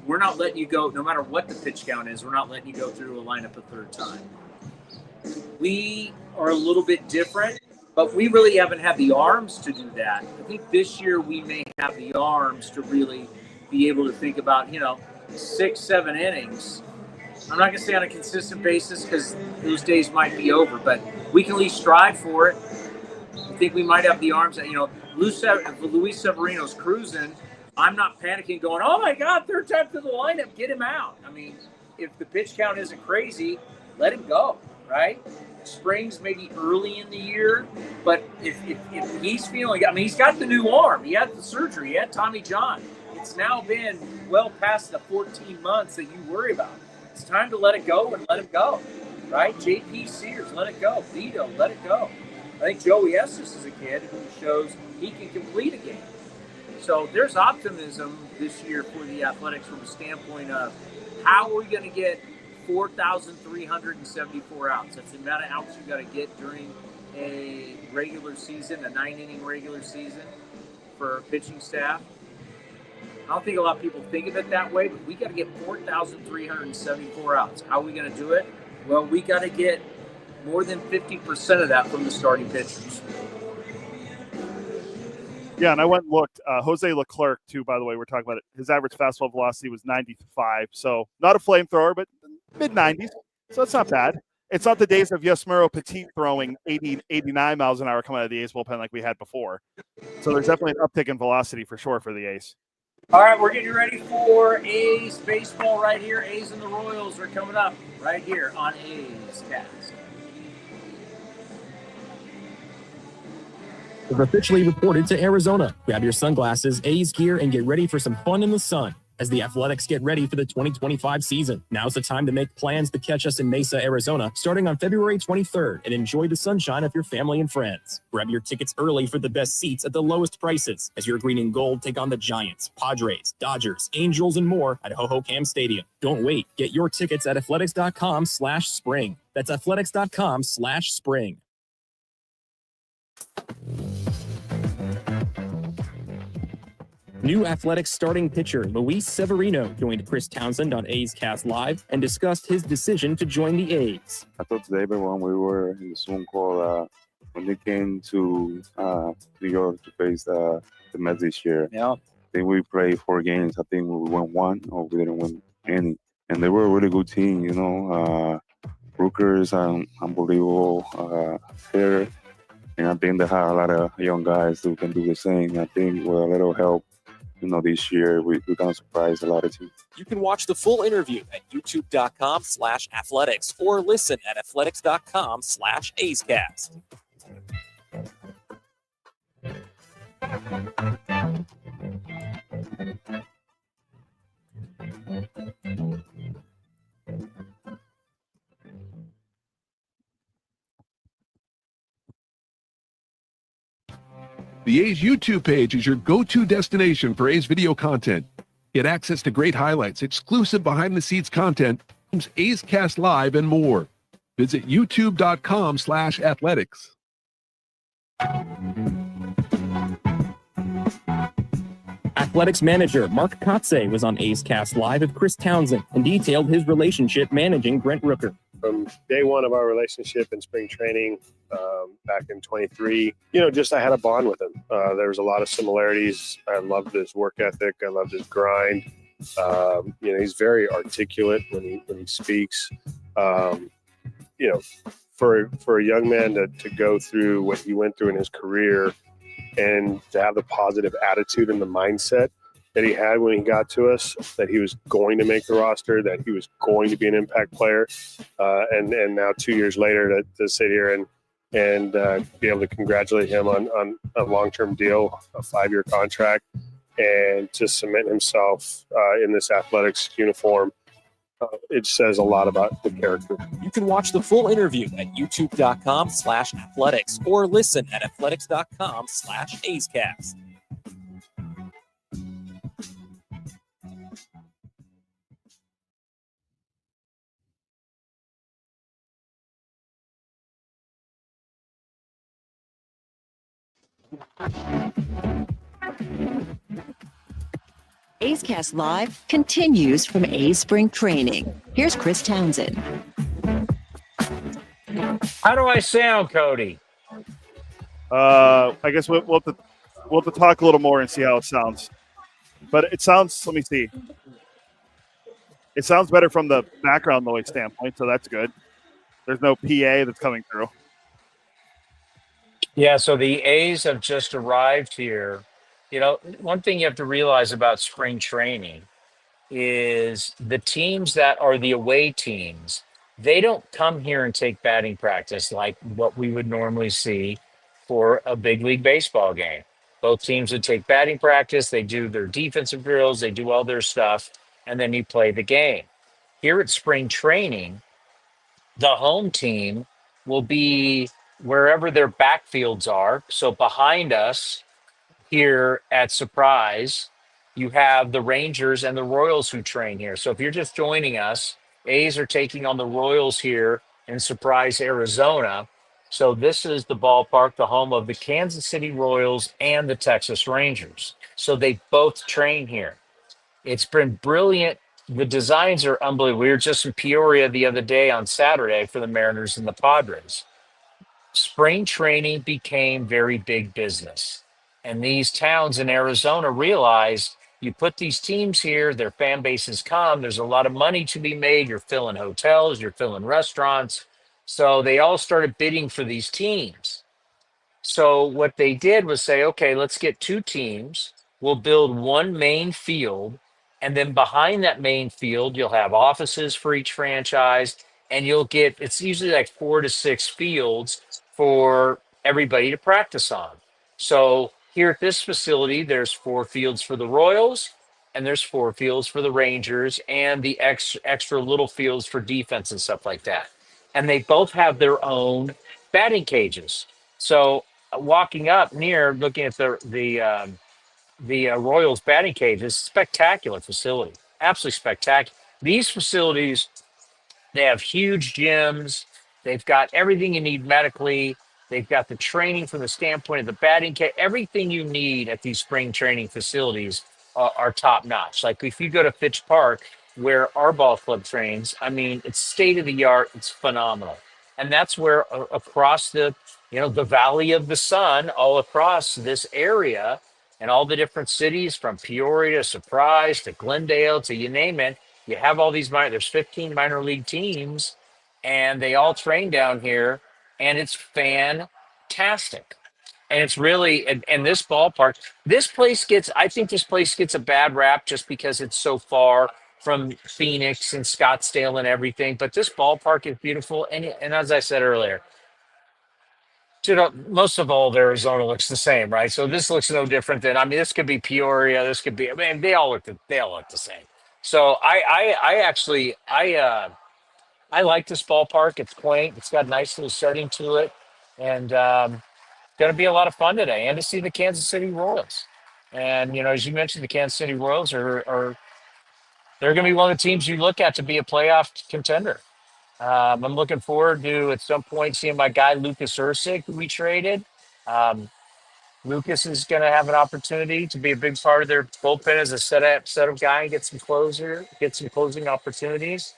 We're not letting you go, no matter what the pitch count is, we're not letting you go through a lineup a third time. We are a little bit different, but we really haven't had the arms to do that. I think this year we may have the arms to really be able to think about, 6-7 innings. I'm not going to say on a consistent basis because those days might be over, but we can at least strive for it. I think we might have the arms that, Luis Severino's cruising. I'm not panicking going, oh, my God, third time to the lineup, get him out. I mean, if the pitch count isn't crazy, let him go, right? Springs maybe early in the year, but if he's feeling, he's got the new arm. He had the surgery. He had Tommy John. It's now been well past the 14 months that you worry about. It's time to let it go and let him go, right? JP Sears, let it go. Vito, let it go. I think Joey Estes is a kid who shows he can complete a game. So there's optimism this year for the Athletics from a standpoint of how are we going to get 4,374 outs? That's the amount of outs you got to get during a regular season, a 9-inning regular season for pitching staff. I don't think a lot of people think of it that way, but we got to get 4,374 outs. How are we going to do it? Well, we got to get more than 50% of that from the starting pitchers. Yeah, and I went and looked. Jose Leclerc, too, by the way, we're talking about it. His average fastball velocity was 95. So not a flamethrower, but mid-90s. So it's not bad. It's not the days of Yasmero Petit throwing 80, 89 miles an hour coming out of the A's bullpen like we had before. So there's definitely an uptick in velocity for sure for the A's. All right, we're getting ready for A's baseball right here. A's and the Royals are coming up right here on A's Cast. We've officially reported to Arizona. Grab your sunglasses, A's gear, and get ready for some fun in the sun as the Athletics get ready for the 2025 season. Now's the time to make plans to catch us in Mesa, Arizona, starting on February 23rd, and enjoy the sunshine of your family and friends. Grab your tickets early for the best seats at the lowest prices as your green and gold take on the Giants, Padres, Dodgers, Angels, and more at Ho-Ho-Cam Stadium. Don't wait. Get your tickets at athletics.com/spring. That's athletics.com/spring. New Athletics starting pitcher Luis Severino joined Chris Townsend on A's Cast Live and discussed his decision to join the A's. I thought today, but when we were in the Zoom call, when they came to New York to face the Mets this year. Yeah. I think we played 4 games. I think we won 1 or we didn't win any. And they were a really good team, you know. Brooker's unbelievable hitter. And I think they have a lot of young guys who can do the same. I think with a little help, you know, this year we're going to surprise a lot of teams. You can watch the full interview at youtube.com/athletics or listen at athletics.com/A'sCast. The A's YouTube page is your go-to destination for A's video content. Get access to great highlights, exclusive behind-the-scenes content, A's Cast Live, and more. Visit youtube.com/athletics. Athletics manager Mark Kotze was on A's Cast Live with Chris Townsend and detailed his relationship managing Brent Rooker. From day one of our relationship in spring training back in 23, just I had a bond with him. There was a lot of similarities. I loved his work ethic. I loved his grind. He's very articulate when he speaks. For a young man to go through what he went through in his career and to have the positive attitude and the mindset that he had when he got to us, that he was going to make the roster, that he was going to be an impact player. And now 2 years later to sit here and be able to congratulate him on a long-term deal, a 5-year contract, and to cement himself in this athletics uniform, it says a lot about the character. You can watch the full interview at youtube.com/athletics or listen at athletics.com/A'sCast. A's Cast Live continues from A's Spring Training. Here's Chris Townsend. How do I sound, Cody? I guess we'll have to talk a little more and see how it sounds. But it sounds, let me see. It sounds better from the background noise standpoint, so that's good. There's no PA that's coming through. Yeah, so the A's have just arrived here. One thing you have to realize about spring training is the teams that are the away teams, they don't come here and take batting practice like what we would normally see for a big league baseball game. Both teams would take batting practice, they do their defensive drills, they do all their stuff, and then you play the game. Here at spring training, the home team will be wherever their backfields are. So behind us, here at Surprise, you have the Rangers and the Royals who train here. So if you're just joining us, A's are taking on the Royals here in Surprise, Arizona. So this is the ballpark, the home of the Kansas City Royals and the Texas Rangers. So they both train here. It's been brilliant. The designs are unbelievable. We were just in Peoria the other day on Saturday for the Mariners and the Padres. Spring training became very big business. And these towns in Arizona realized you put these teams here, their fan bases come, there's a lot of money to be made. You're filling hotels, you're filling restaurants. So they all started bidding for these teams. So what they did was say, okay, let's get 2 teams. We'll build one main field. And then behind that main field, you'll have offices for each franchise. And you'll get, it's usually like 4 to 6 fields for everybody to practice on. So here at this facility, there's 4 fields for the Royals, and there's 4 fields for the Rangers, and the extra little fields for defense and stuff like that. And they both have their own batting cages. So walking up near, looking at the Royals batting cages, spectacular facility, absolutely spectacular. These facilities, they have huge gyms. They've got everything you need medically. They've got the training from the standpoint of the batting cage. Everything you need at these spring training facilities are top notch. Like if you go to Fitch Park, where our ball club trains, I mean, it's state of the art. It's phenomenal. And that's where across the the Valley of the Sun all across this area and all the different cities from Peoria to Surprise to Glendale to you name it. You have all these there's 15 minor league teams and they all train down here and it's fantastic. And it's really, and this ballpark, I think this place gets a bad rap just because it's so far from Phoenix and Scottsdale and everything. But this ballpark is beautiful. And as I said earlier, most of all of Arizona looks the same, right? So this looks no different than, this could be Peoria. This could be, they all look the same. So I like this ballpark. It's quaint. It's got a nice little setting to it. And, going to be a lot of fun today, and to see the Kansas City Royals. And as you mentioned, the Kansas City Royals are they're going to be one of the teams you look at to be a playoff contender. I'm looking forward to at some point seeing my guy Lucas Ursig, who we traded. Lucas is going to have an opportunity to be a big part of their bullpen as a set of guy and get some closing opportunities.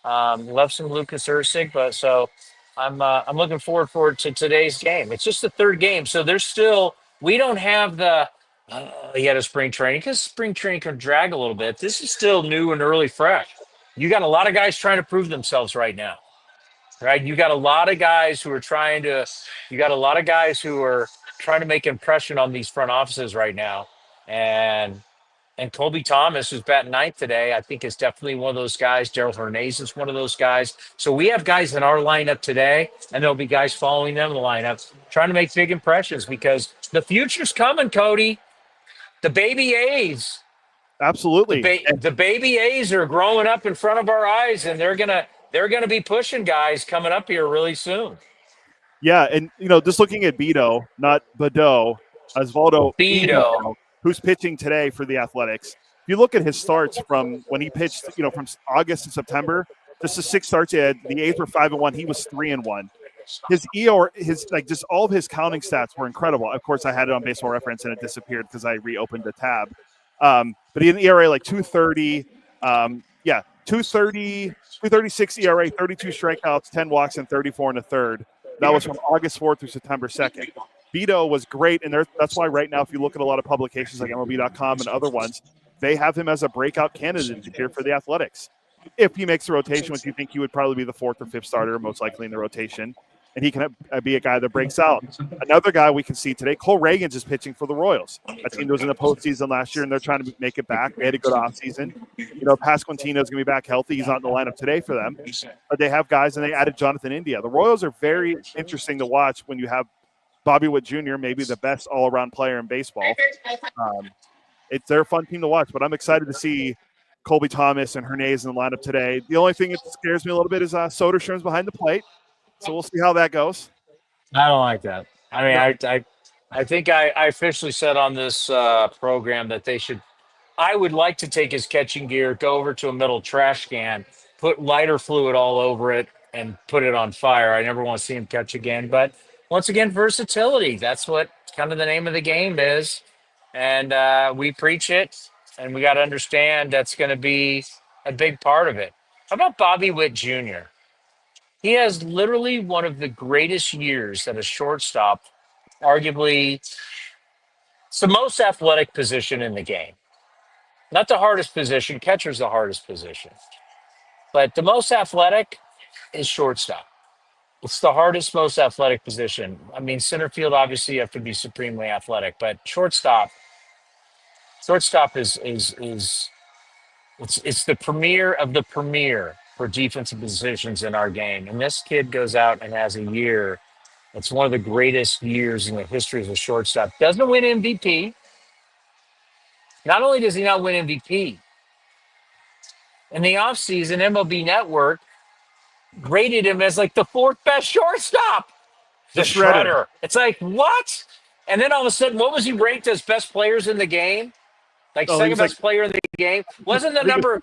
Love some Lucas Ursig, but so. I'm looking forward to today's game. It's just the third game, so we don't have the yet a spring training because spring training can drag a little bit. This is still new and early, fresh. You got a lot of guys trying to prove themselves right now, right? You got a lot of guys who are trying to make impression on these front offices right now, and Colby Thomas, who's batting ninth today, I think is definitely one of those guys. Daryl Hernandez is one of those guys. So we have guys in our lineup today, and there'll be guys following them in the lineup, trying to make big impressions because the future's coming, Cody. The baby A's. Absolutely. The baby A's are growing up in front of our eyes, and they're gonna be pushing guys coming up here really soon. Yeah, and just looking at Beto, not Badeau, Osvaldo Beto, who's pitching today for the Athletics. If you look at his starts from when he pitched, from August to September, just the 6 starts he had, the A's were 5-1. He was 3-1. His ER, just all of his counting stats were incredible. Of course, I had it on Baseball Reference and it disappeared because I reopened the tab. But he had an ERA like 230, 230, 236 ERA, 32 strikeouts, 10 walks, and 34 in the third. That was from August 4th through September 2nd. Beto was great, and that's why right now, if you look at a lot of publications like MLB.com and other ones, they have him as a breakout candidate here for the Athletics. If he makes the rotation, which you think he would probably be the 4th or 5th starter, most likely in the rotation, and he can be a guy that breaks out. Another guy we can see today, Cole Reagans is pitching for the Royals. A team that was in the postseason last year, and they're trying to make it back. They had a good offseason. Pasquantino is going to be back healthy. He's not in the lineup today for them. But they have guys, and they added Jonathan India. The Royals are very interesting to watch when you have Bobby Witt Jr., maybe the best all-around player in baseball. They're a fun team to watch, but I'm excited to see Colby Thomas and Hernandez in the lineup today. The only thing that scares me a little bit is Soderstrom's behind the plate, so we'll see how that goes. I don't like that. I mean, I think I officially said on this program that I would like to take his catching gear, go over to a metal trash can, put lighter fluid all over it, and put it on fire. I never want to see him catch again, but once again, versatility. That's what kind of the name of the game is. And we preach it, and we got to understand that's going to be a big part of it. How about Bobby Witt Jr.? He has literally one of the greatest years at a shortstop, arguably it's the most athletic position in the game. Not the hardest position. Catcher's the hardest position. But the most athletic is shortstop. It's the hardest, most athletic position. I mean, center field, obviously, you have to be supremely athletic, but shortstop is it's the premier of the premier for defensive positions in our game. And this kid goes out and has a year. It's one of the greatest years in the history of a shortstop. Doesn't win MVP. Not only does he not win MVP, in the offseason, MLB Network rated him as like the 4th best shortstop. The shredder. It's like, what? And then all of a sudden, what was he ranked as best players in the game? Like second best player in the game? Wasn't the number...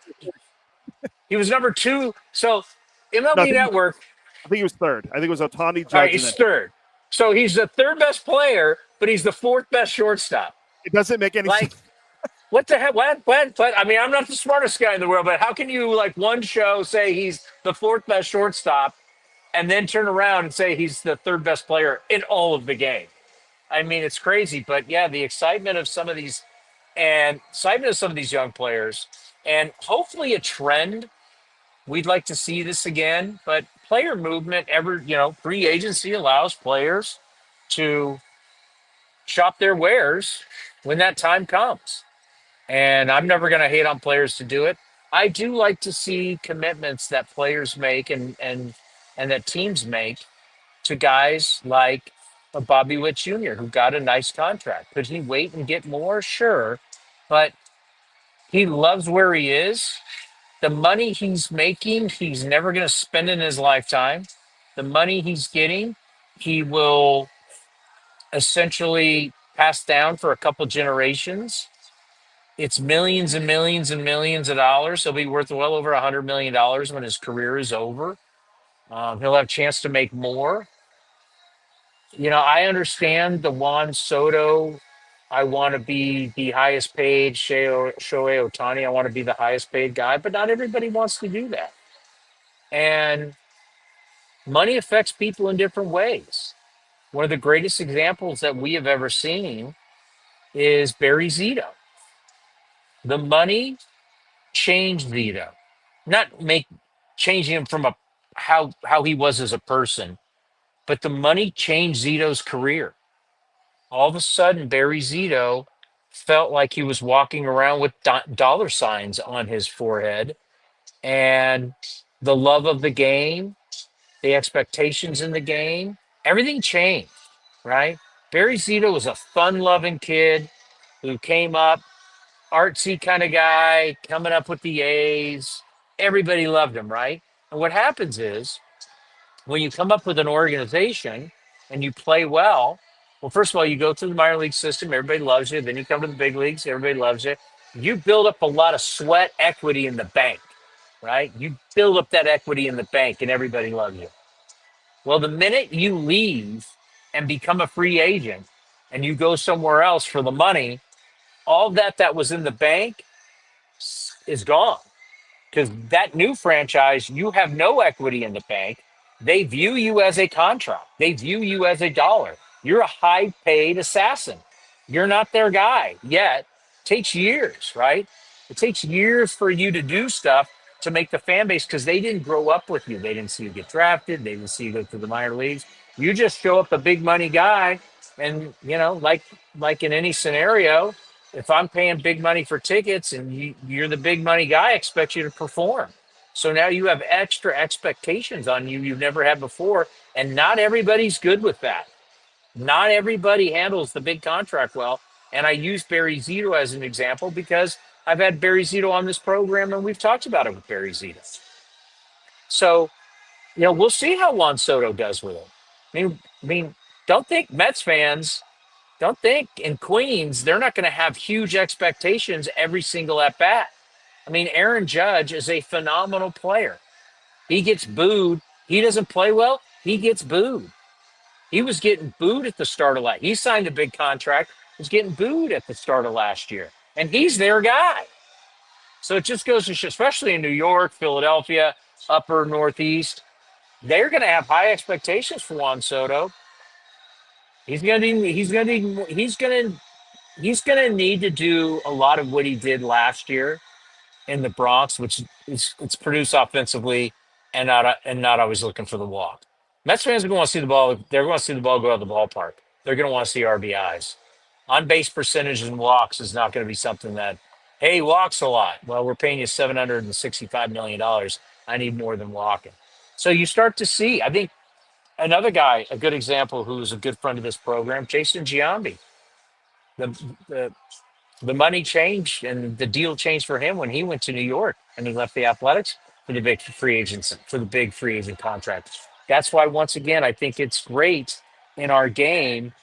He was number 2. So MLB Network... I think he was 3rd. I think it was Towny. All right, he's 3rd. So he's the 3rd best player, but he's the 4th best shortstop. It doesn't make any sense. What the heck? What? I mean, I'm not the smartest guy in the world, but how can you, one show, say he's the 4th best shortstop, and then turn around and say he's the third best player in all of the game. I mean, it's crazy, but yeah, the excitement of some of these young players, and hopefully a trend. We'd like to see this again, but player movement, free agency allows players to shop their wares when that time comes. And I'm never going to hate on players to do it. I do like to see commitments that players make and that teams make to guys like a Bobby Witt Jr., who got a nice contract. Could he wait and get more? Sure. But he loves where he is. The money he's making, he's never going to spend in his lifetime. The money he's getting, he will essentially pass down for a couple generations. It's millions and millions and millions of dollars. He'll be worth well over $100 million when his career is over. He'll have a chance to make more. I understand the Juan Soto. I want to be the highest paid Shohei Ohtani. I want to be the highest paid guy, but not everybody wants to do that. And money affects people in different ways. One of the greatest examples that we have ever seen is Barry Zito. The money changed Zito, not changing him from how he was as a person, but the money changed Zito's career. All of a sudden, Barry Zito felt like he was walking around with dollar signs on his forehead, and the love of the game, the expectations in the game, everything changed, right? Barry Zito was a fun-loving kid who came up, artsy kind of guy, coming up with the A's. Everybody loved him, right? And what happens is when you come up with an organization and you play well, first of all, you go through the minor league system, everybody loves you. Then you come to the big leagues, everybody loves you. You build up a lot of sweat equity in the bank, right? You build up that equity in the bank and everybody loves you. Well, the minute you leave and become a free agent and you go somewhere else for the money, all that was in the bank is gone. Because that new franchise, you have no equity in the bank. They view you as a contract. They view you as a dollar. You're a high-paid assassin. You're not their guy yet. It takes years, right? It takes years for you to do stuff to make the fan base, because they didn't grow up with you. They didn't see you get drafted. They didn't see you go through the minor leagues. You just show up a big money guy, and like in any scenario, if I'm paying big money for tickets and you're the big money guy, I expect you to perform. So now you have extra expectations on you you've never had before, and not everybody's good with that. Not everybody handles the big contract well. And I use Barry Zito as an example because I've had Barry Zito on this program and we've talked about it with Barry Zito. So, we'll see how Juan Soto does with it. I mean, don't think Mets fans, don't think in Queens, they're not going to have huge expectations every single at bat. I mean, Aaron Judge is a phenomenal player. He gets booed. He doesn't play well. He gets booed. He was getting booed at the start of last year. He signed a big contract, was getting booed at the start of last year. And he's their guy. So it just goes to show, especially in New York, Philadelphia, upper Northeast, they're going to have high expectations for Juan Soto. He's going to need to do a lot of what he did last year in the Bronx, which it's produced offensively and not always looking for the walk. Mets fans are going to want to see the ball. They're going to see the ball go out of the ballpark. They're going to want to see RBIs. On base percentage and walks is not going to be something that, hey, walks a lot. Well, we're paying you $765 million. I need more than walking. So you start to see, I think, another guy, a good example, who's a good friend of this program, Jason Giambi. The money changed and the deal changed for him when he went to New York and he left the Athletics for the big free agent contract. That's why, once again, I think it's great in our game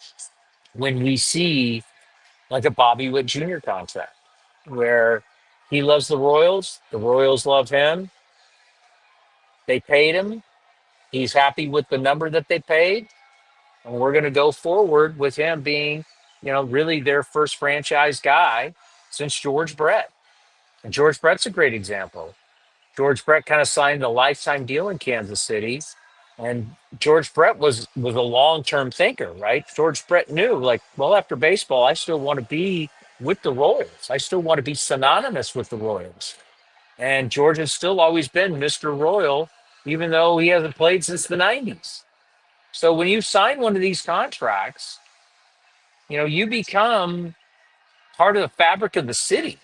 when we see like a Bobby Witt Jr. contract where he loves the Royals love him. They paid him. He's happy with the number that they paid. And we're going to go forward with him being, really their first franchise guy since George Brett. And George Brett's a great example. George Brett kind of signed a lifetime deal in Kansas City. And George Brett was a long-term thinker, right? George Brett knew, like, well, after baseball, I still want to be with the Royals. I still want to be synonymous with the Royals. And George has still always been Mr. Royal, even though he hasn't played since the 90s. So when you sign one of these contracts, you become part of the fabric of the city,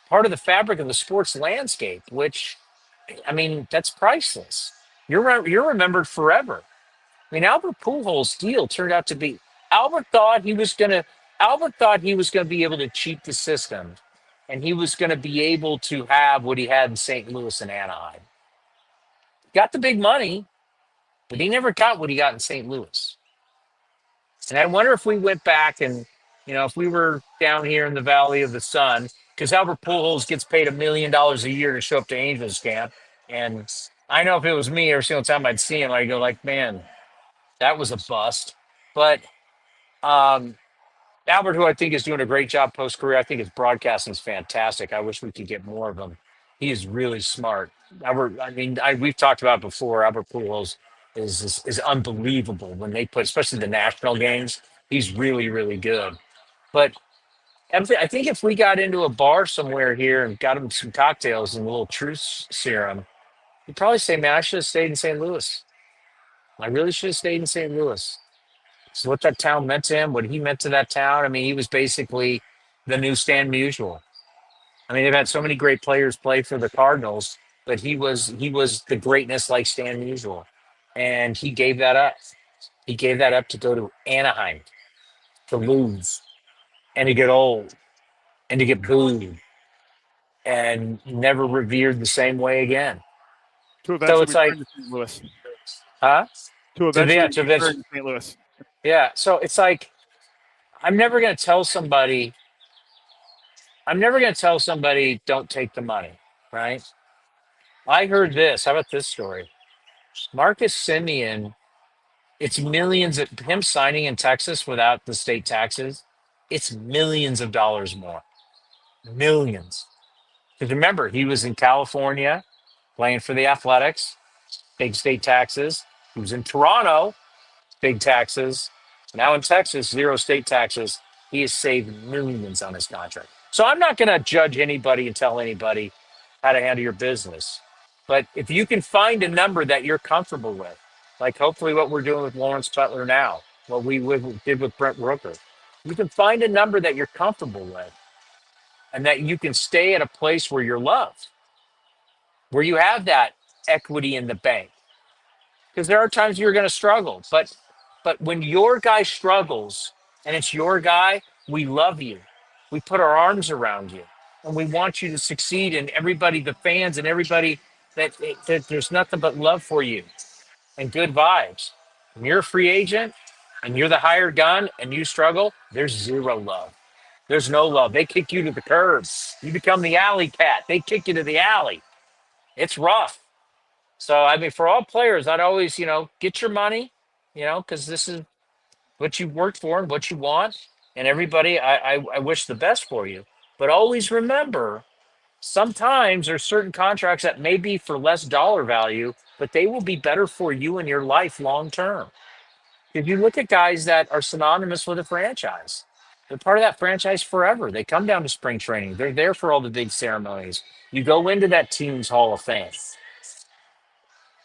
part of the fabric of the sports landscape, which, I mean, that's priceless. You're remembered forever. I mean, Albert Pujols' deal turned out to be Albert thought he was gonna be able to cheat the system, and he was gonna be able to have what he had in St. Louis and Anaheim. Got the big money, but he never got what he got in St. Louis. And I wonder if we went back and, if we were down here in the Valley of the Sun, because Albert Pujols gets paid $1 million a year to show up to Angels camp. And I know if it was me, every single time I'd see him, I'd go like, man, that was a bust. But Albert, who I think is doing a great job post-career, I think his broadcasting is fantastic. I wish we could get more of him. He is really smart. Albert, we've talked about it before. Albert Pujols is unbelievable when they put, especially the national games. He's really, really good. But I think if we got into a bar somewhere here and got him some cocktails and a little truth serum, he'd probably say, man, I should have stayed in St. Louis. I really should have stayed in St. Louis. So what that town meant to him, what he meant to that town, I mean, he was basically the new Stan Musial. I mean, they've had so many great players play for the Cardinals, but he was the greatness like Stan Musial. And he gave that up. He gave that up to go to Anaheim, to lose, and to get old, and to get booed, and never revered the same way again. To eventually it's like, return to St. Louis. huh? To eventually return to St. Louis. Yeah. So it's like, I'm never going to tell somebody, don't take the money, right? I heard this. How about this story? Marcus Semien, it's millions of him signing in Texas without the state taxes. It's millions of dollars more. Millions. Because remember, he was in California playing for the Athletics, big state taxes. He was in Toronto, big taxes. Now in Texas, zero state taxes. He has saved millions on his contract. So I'm not going to judge anybody and tell anybody how to handle your business. But if you can find a number that you're comfortable with, like hopefully what we're doing with Lawrence Butler now, what we did with Brent Rooker, you can find a number that you're comfortable with and that you can stay at a place where you're loved, where you have that equity in the bank. Because there are times you're going to struggle. But when your guy struggles and it's your guy, we love you. We put our arms around you. And we want you to succeed. And everybody, the fans and everybody, that there's nothing but love for you and good vibes. When you're a free agent and you're the hired gun and you struggle, there's zero love. There's no love. They kick you to the curb. You become the alley cat. They kick you to the alley. It's rough. So, I mean, for all players, I'd always, get your money, because this is what you worked for and what you want. And everybody, I wish the best for you. But always remember, sometimes there's certain contracts that may be for less dollar value, but they will be better for you in your life long term. If you look at guys that are synonymous with a franchise, they're part of that franchise forever. They come down to spring training. They're there for all the big ceremonies. You go into that team's Hall of Fame.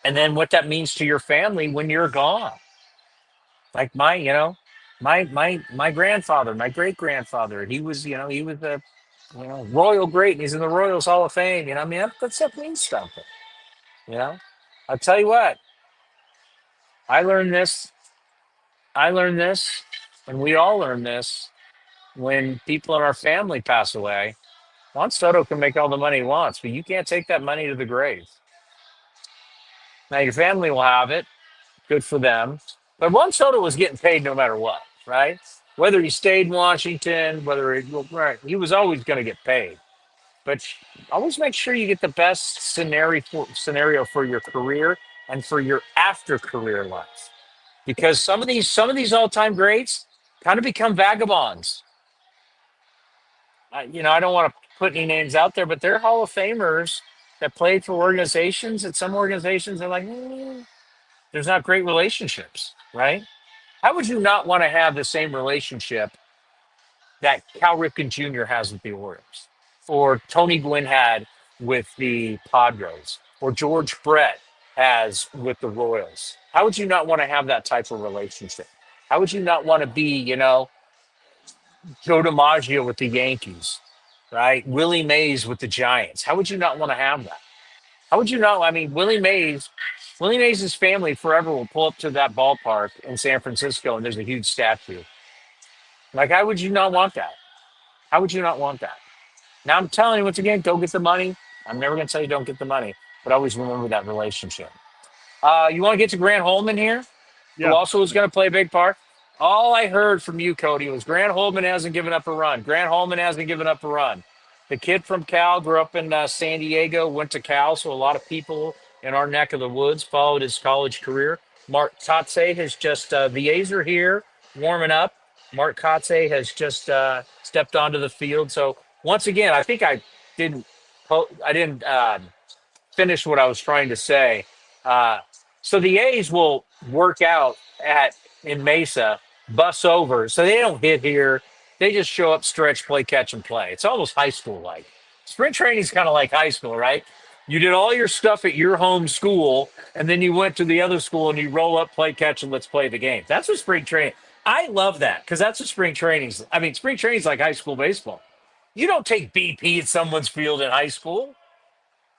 And then what that means to your family when you're gone. Like my grandfather, my great grandfather, he was a royal great, and he's in the Royals Hall of Fame. I mean, that means something. I'll tell you what. I learned this, and we all learn this when people in our family pass away. Juan Soto can make all the money he wants, but you can't take that money to the grave. Now, your family will have it. Good for them. But Juan Soto was getting paid no matter what, right? Whether he stayed in Washington, he was always going to get paid. But always make sure you get the best scenario for your career and for your after-career life. Because some of these all-time greats kind of become vagabonds. I don't want to put any names out there, but they're Hall of Famers that played for organizations, and some organizations are like, there's not great relationships, right? How would you not want to have the same relationship that Cal Ripken Jr. has with the Orioles, or Tony Gwynn had with the Padres, or George Brett has with the Royals? How would you not want to have that type of relationship? How would you not want to be, Joe DiMaggio with the Yankees, right? Willie Mays with the Giants. How would you not want to have that? How would you not? I mean, Willie Mays' family forever will pull up to that ballpark in San Francisco and there's a huge statue. Like, how would you not want that? How would you not want that? Now I'm telling you, once again, go get the money. I'm never going to tell you don't get the money, but always remember that relationship. You want to get to Grant Holman here, who also is going to play a big part? All I heard from you, Cody, was Grant Holman hasn't given up a run. Grant Holman hasn't given up a run. The kid from Cal grew up in San Diego, went to Cal, so a lot of people in our neck of the woods followed his college career. Mark Kotze has just, the A's are here warming up. Mark Kotze has just stepped onto the field. So once again, I think I didn't finish what I was trying to say. So the A's will work out in Mesa, bus over. So they don't hit here. They just show up, stretch, play, catch, and play. It's almost high school-like. Spring training is kind of like high school, right? You did all your stuff at your home school, and then you went to the other school and you roll up, play, catch, and let's play the game. That's what spring training. I love that because that's what spring training is. I mean, spring training is like high school baseball. You don't take BP at someone's field in high school.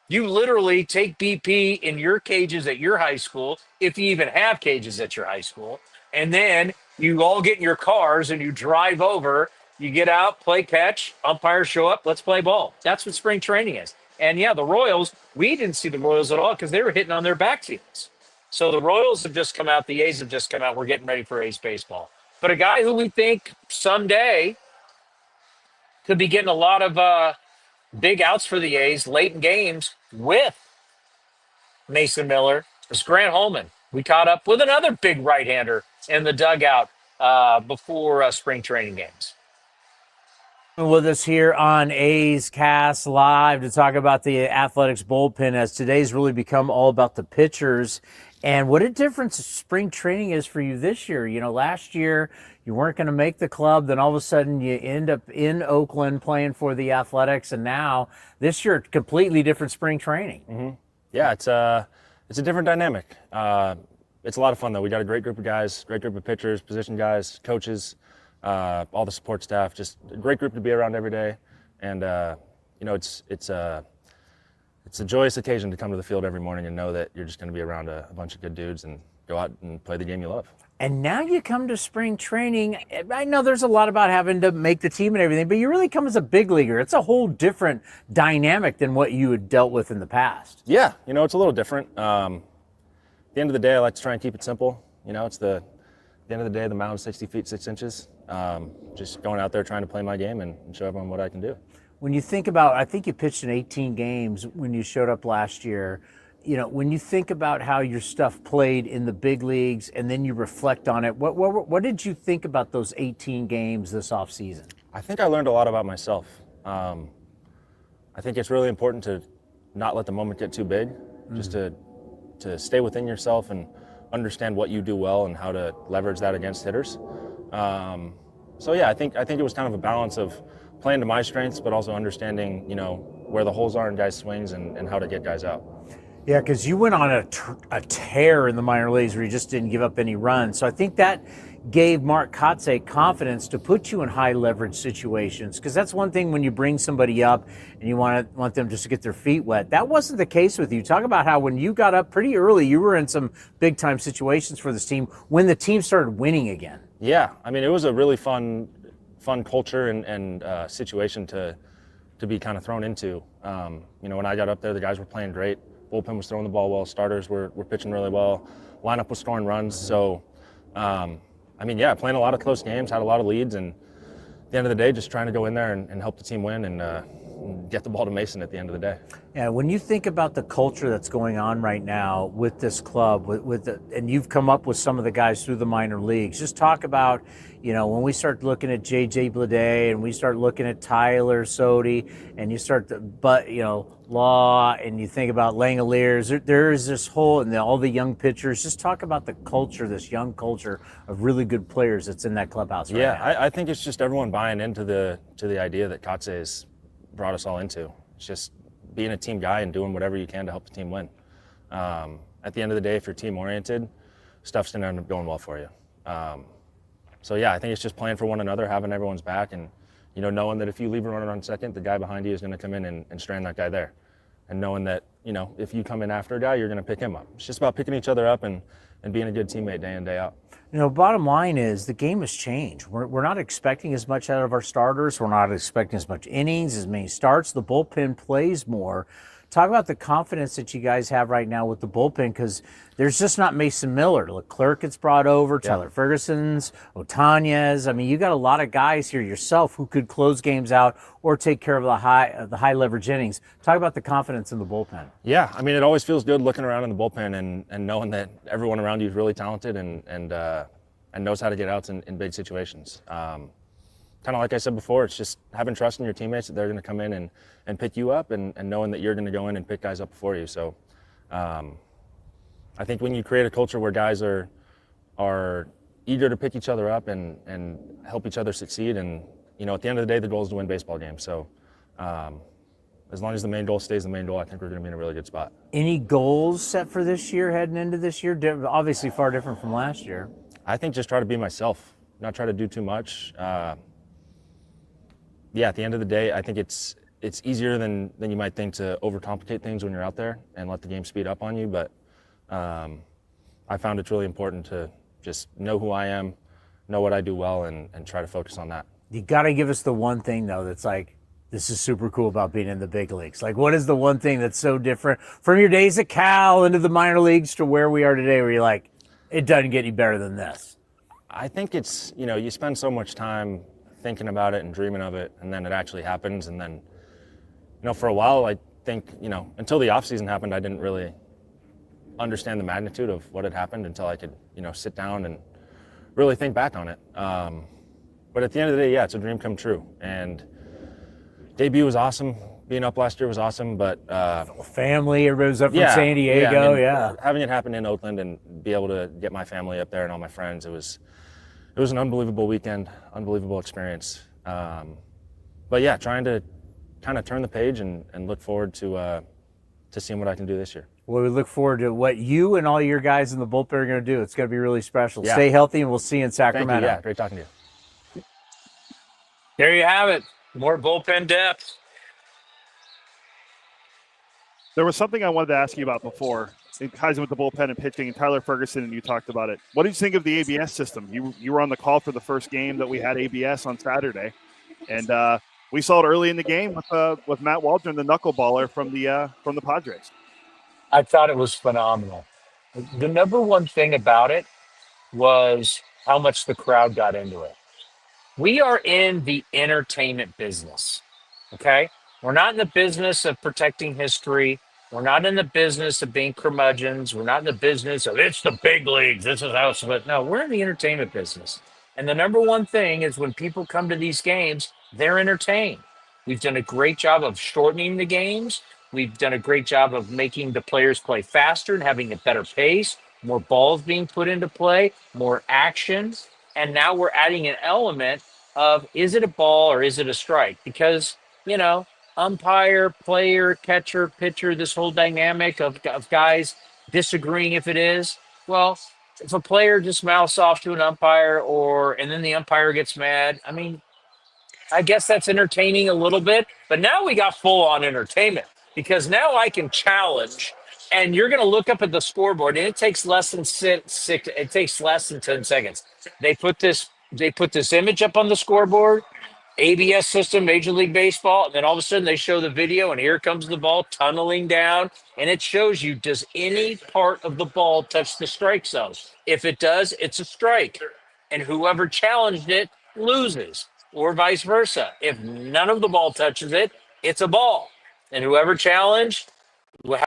You literally take BP in your cages at your high school, if you even have cages at your high school, and then you all get in your cars and you drive over, you get out, play catch, umpires show up, let's play ball. That's what spring training is. And yeah, the Royals, we didn't see the Royals at all because they were hitting on their backfields. So the Royals have just come out, the A's have just come out, we're getting ready for A's baseball. But a guy who we think someday could be getting a lot of big outs for the A's late in games with Mason Miller is Grant Holman. We caught up with another big right-hander in the dugout before spring training games. With us here on A's Cast Live to talk about the Athletics bullpen, as today's really become all about the pitchers and what a difference spring training is for you this year. You know, last year you weren't going to make the club, then all of a sudden you end up in Oakland playing for the Athletics, and now this year completely different spring training. Mm-hmm. Yeah, it's a different dynamic. It's a lot of fun though. We got a great group of guys, great group of pitchers, position guys, coaches. All the support staff, just a great group to be around every day, and it's a joyous occasion to come to the field every morning and know that you're just going to be around a bunch of good dudes and go out and play the game you love. And now you come to spring training. I know there's a lot about having to make the team and everything, but you really come as a big leaguer. It's a whole different dynamic than what you had dealt with in the past. Yeah, it's a little different. At the end of the day, I like to try and keep it simple. It's at the end of the day, the mound's 60 feet, 6 inches. Just going out there trying to play my game and show everyone what I can do. When you think about, I think you pitched in 18 games when you showed up last year. When you think about how your stuff played in the big leagues and then you reflect on it, what did you think about those 18 games this offseason? I think I learned a lot about myself. I think it's really important to not let the moment get too big, just to stay within yourself and understand what you do well and how to leverage that against hitters. So yeah, I think it was kind of a balance of playing to my strengths, but also understanding, where the holes are in guys' swings and how to get guys out. Yeah, because you went on a tear in the minor leagues where you just didn't give up any runs. So I think that gave Mark Kotze confidence to put you in high leverage situations, because that's one thing when you bring somebody up and you want them just to get their feet wet. That wasn't the case with you. Talk about how when you got up pretty early, you were in some big time situations for this team when the team started winning again. Yeah, I mean, it was a really fun culture and situation to be kind of thrown into. When I got up there, the guys were playing great. Bullpen was throwing the ball well. Starters were pitching really well. Lineup was scoring runs. So, playing a lot of close games, had a lot of leads, and at the end of the day, just trying to go in there and help the team win. And, and get the ball to Mason at the end of the day. Yeah, when you think about the culture that's going on right now with this club, and you've come up with some of the guys through the minor leagues, just talk about, when we start looking at J.J. Bleday and we start looking at Tyler Sodi and you start Law and you think about Langoliers, there is this whole, and all the young pitchers, just talk about the culture, this young culture of really good players that's in that clubhouse right now. I think it's just everyone buying into the idea that Katse's brought us all into. It's just being a team guy and doing whatever you can to help the team win. At the end of the day, if you're team oriented, stuff's gonna end up going well for you. I think it's just playing for one another, having everyone's back, and knowing that if you leave a runner on second, the guy behind you is gonna come in and strand that guy there. And knowing that, if you come in after a guy, you're gonna pick him up. It's just about picking each other up and being a good teammate day in, day out. Bottom line is the game has changed. We're not expecting as much out of our starters. We're not expecting as much innings, as many starts. The bullpen plays more. Talk about the confidence that you guys have right now with the bullpen, because there's just not Mason Miller. Leclerc gets brought over, Tyler Ferguson's, Otanez. I mean, you got a lot of guys here yourself who could close games out or take care of the high leverage innings. Talk about the confidence in the bullpen. Yeah, I mean, it always feels good looking around in the bullpen and knowing that everyone around you is really talented and knows how to get outs in big situations. Kind of like I said before, it's just having trust in your teammates that they're going to come in and pick you up and knowing that you're going to go in and pick guys up before you. So I think when you create a culture where guys are eager to pick each other up and help each other succeed, and at the end of the day, the goal is to win baseball games. So as long as the main goal stays the main goal, I think we're going to be in a really good spot. Any goals set for this year, heading into this year? Obviously far different from last year. I think just try to be myself, not try to do too much. At the end of the day, I think it's easier than you might think to overcomplicate things when you're out there and let the game speed up on you. But I found it's really important to just know who I am, know what I do well, and try to focus on that. You got to give us the one thing, though, that's like, this is super cool about being in the big leagues. Like, what is the one thing that's so different from your days at Cal into the minor leagues to where we are today, where you're like, it doesn't get any better than this? I think it's, you spend so much time thinking about it and dreaming of it, and then it actually happens. And then, for a while, I think, until the offseason happened, I didn't really understand the magnitude of what had happened until I could, sit down and really think back on it. But at the end of the day, it's a dream come true. And debut was awesome. Being up last year was awesome, but family, everybody was up from San Diego. Having it happen in Oakland and be able to get my family up there and all my friends, it was an unbelievable weekend, unbelievable experience. Trying to kind of turn the page and look forward to seeing what I can do this year. Well, we look forward to what you and all your guys in the bullpen are going to do. It's going to be really special. Stay healthy, and we'll see you in Sacramento. Thank you. Yeah, great talking to you. There you have it. More bullpen depth. There was something I wanted to ask you about before. It ties in with the bullpen and pitching, and Tyler Ferguson, and you talked about it. What did you think of the ABS system? You were on the call for the first game that we had ABS on Saturday, and we saw it early in the game with Matt Waldron, the knuckleballer from the Padres. I thought it was phenomenal. The number one thing about it was how much the crowd got into it. We are in the entertainment business, okay? We're not in the business of protecting history. We're not in the business of being curmudgeons. We're not in the business of it's the big leagues. This is how it's. But no, we're in the entertainment business. And the number one thing is when people come to these games, they're entertained. We've done a great job of shortening the games. We've done a great job of making the players play faster and having a better pace, more balls being put into play, more action. And now we're adding an element of, is it a ball or is it a strike? Because, umpire, player, catcher, pitcher, this whole dynamic of guys disagreeing if it is. Well, if a player just mouths off to an umpire and then the umpire gets mad, I guess that's entertaining a little bit. But now we got full on entertainment because now I can challenge, and you're going to look up at the scoreboard, and it takes less than 10 seconds. They put this image up on the scoreboard. ABS system, Major League Baseball, and then all of a sudden they show the video, and here comes the ball tunneling down, and it shows you, does any part of the ball touch the strike zone? If it does, it's a strike, and whoever challenged it loses, or vice versa. If none of the ball touches it, It's a ball. And whoever challenged,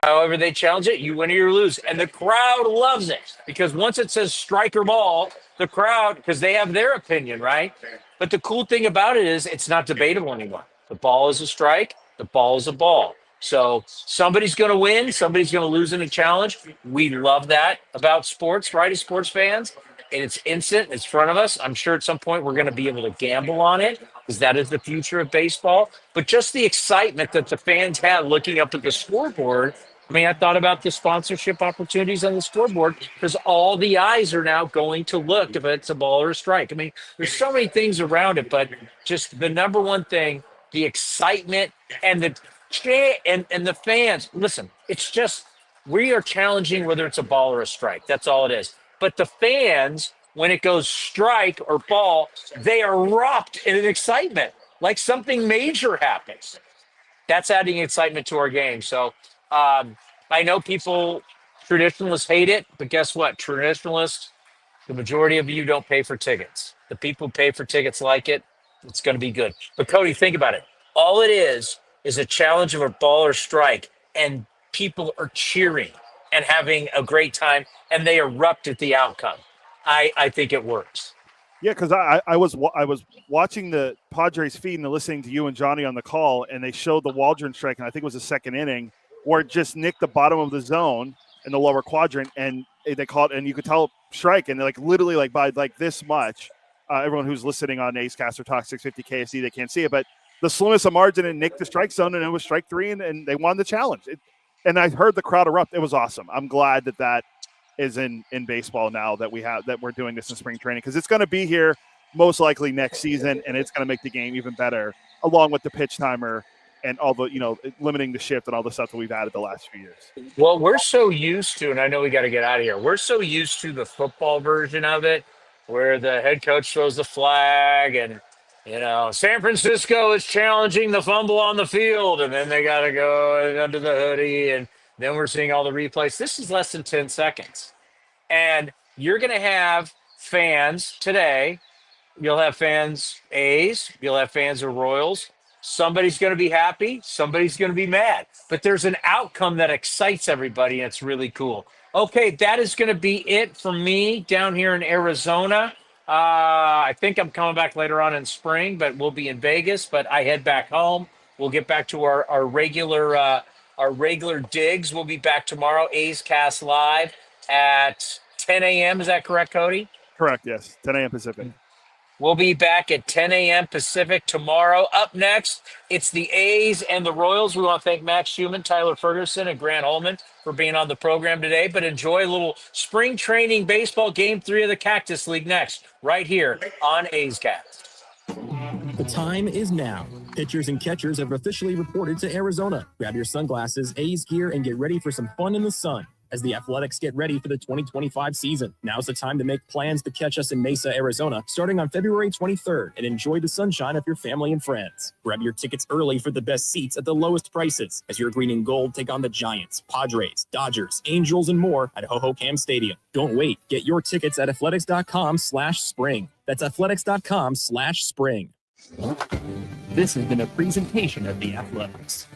however they challenge it, you win or you lose. And the crowd loves it because once it says strike or ball, the crowd, because they have their opinion, right? But the cool thing about it is it's not debatable anymore. The ball is a strike. The ball is a ball. So somebody's going to win. Somebody's going to lose in a challenge. We love that about sports, right, as sports fans. And it's instant. It's in front of us. I'm sure at some point we're going to be able to gamble on it because that is the future of baseball. But just the excitement that the fans had looking up at the scoreboard. I mean, I thought about the sponsorship opportunities on the scoreboard because all the eyes are now going to look if it's a ball or a strike. I mean, there's so many things around it, but just the number one thing, the excitement and the and the fans. Listen, it's just we are challenging whether it's a ball or a strike. That's all it is. But the fans, when it goes strike or ball, they erupt in an excitement like something major happens. That's adding excitement to our game. So I know people, traditionalists hate it, but guess what? Traditionalists, the majority of you don't pay for tickets. The people who pay for tickets like it. It's going to be good. But Cody, think about it. All it is a challenge of a ball or strike, and people are cheering and having a great time, and they erupt at the outcome. I think it works. Yeah, because I was watching the Padres feed and listening to you and Johnny on the call, and they showed the Waldron strike, and I think it was the second inning, where it just nicked the bottom of the zone in the lower quadrant, and they called it, and you could tell strike, and like literally like by like this much. Everyone who's listening on A's Cast or Talk 650 KSD, they can't see it, but the slimmest of margin and nicked the strike zone, and it was strike three, and they won the challenge. And I heard the crowd erupt. It was awesome. I'm glad that is in baseball now that we're doing this in spring training because it's going to be here most likely next season, and it's going to make the game even better, along with the pitch timer and all the limiting the shift and all the stuff that we've added the last few years. Well, we're so used to, and I know we got to get out of here. We're so used to the football version of it, where the head coach throws the flag and, San Francisco is challenging the fumble on the field, and then they got to go under the hoodie, and then we're seeing all the replays. This is less than 10 seconds. And you're going to have fans today. You'll have fans A's. You'll have fans of Royals. Somebody's going to be happy. Somebody's going to be mad. But there's an outcome that excites everybody, and it's really cool. Okay, that is going to be it for me down here in Arizona. I think I'm coming back later on in spring, but we'll be in Vegas. But I head back home. We'll get back to our regular digs. We'll be back tomorrow, A's Cast Live at 10 a.m. Is that correct, Cody? Correct, yes. 10 a.m. Pacific. We'll be back at 10 a.m. Pacific tomorrow. Up next, it's the A's and the Royals. We want to thank Max Schuemann, Tyler Ferguson, and Grant Holman for being on the program today. But enjoy a little spring training baseball Game 3 of the Cactus League next, right here on A's Cast. The time is now. Pitchers and catchers have officially reported to Arizona. Grab your sunglasses, A's gear, and get ready for some fun in the sun as the Athletics get ready for the 2025 season. Now's the time to make plans to catch us in Mesa, Arizona, starting on February 23rd, and enjoy the sunshine of your family and friends. Grab your tickets early for the best seats at the lowest prices as your green and gold take on the Giants, Padres, Dodgers, Angels, and more at Ho-Ho-Cam Stadium. Don't wait. Get your tickets at athletics.com/spring. That's athletics.com/spring. This has been a presentation of The Athletics.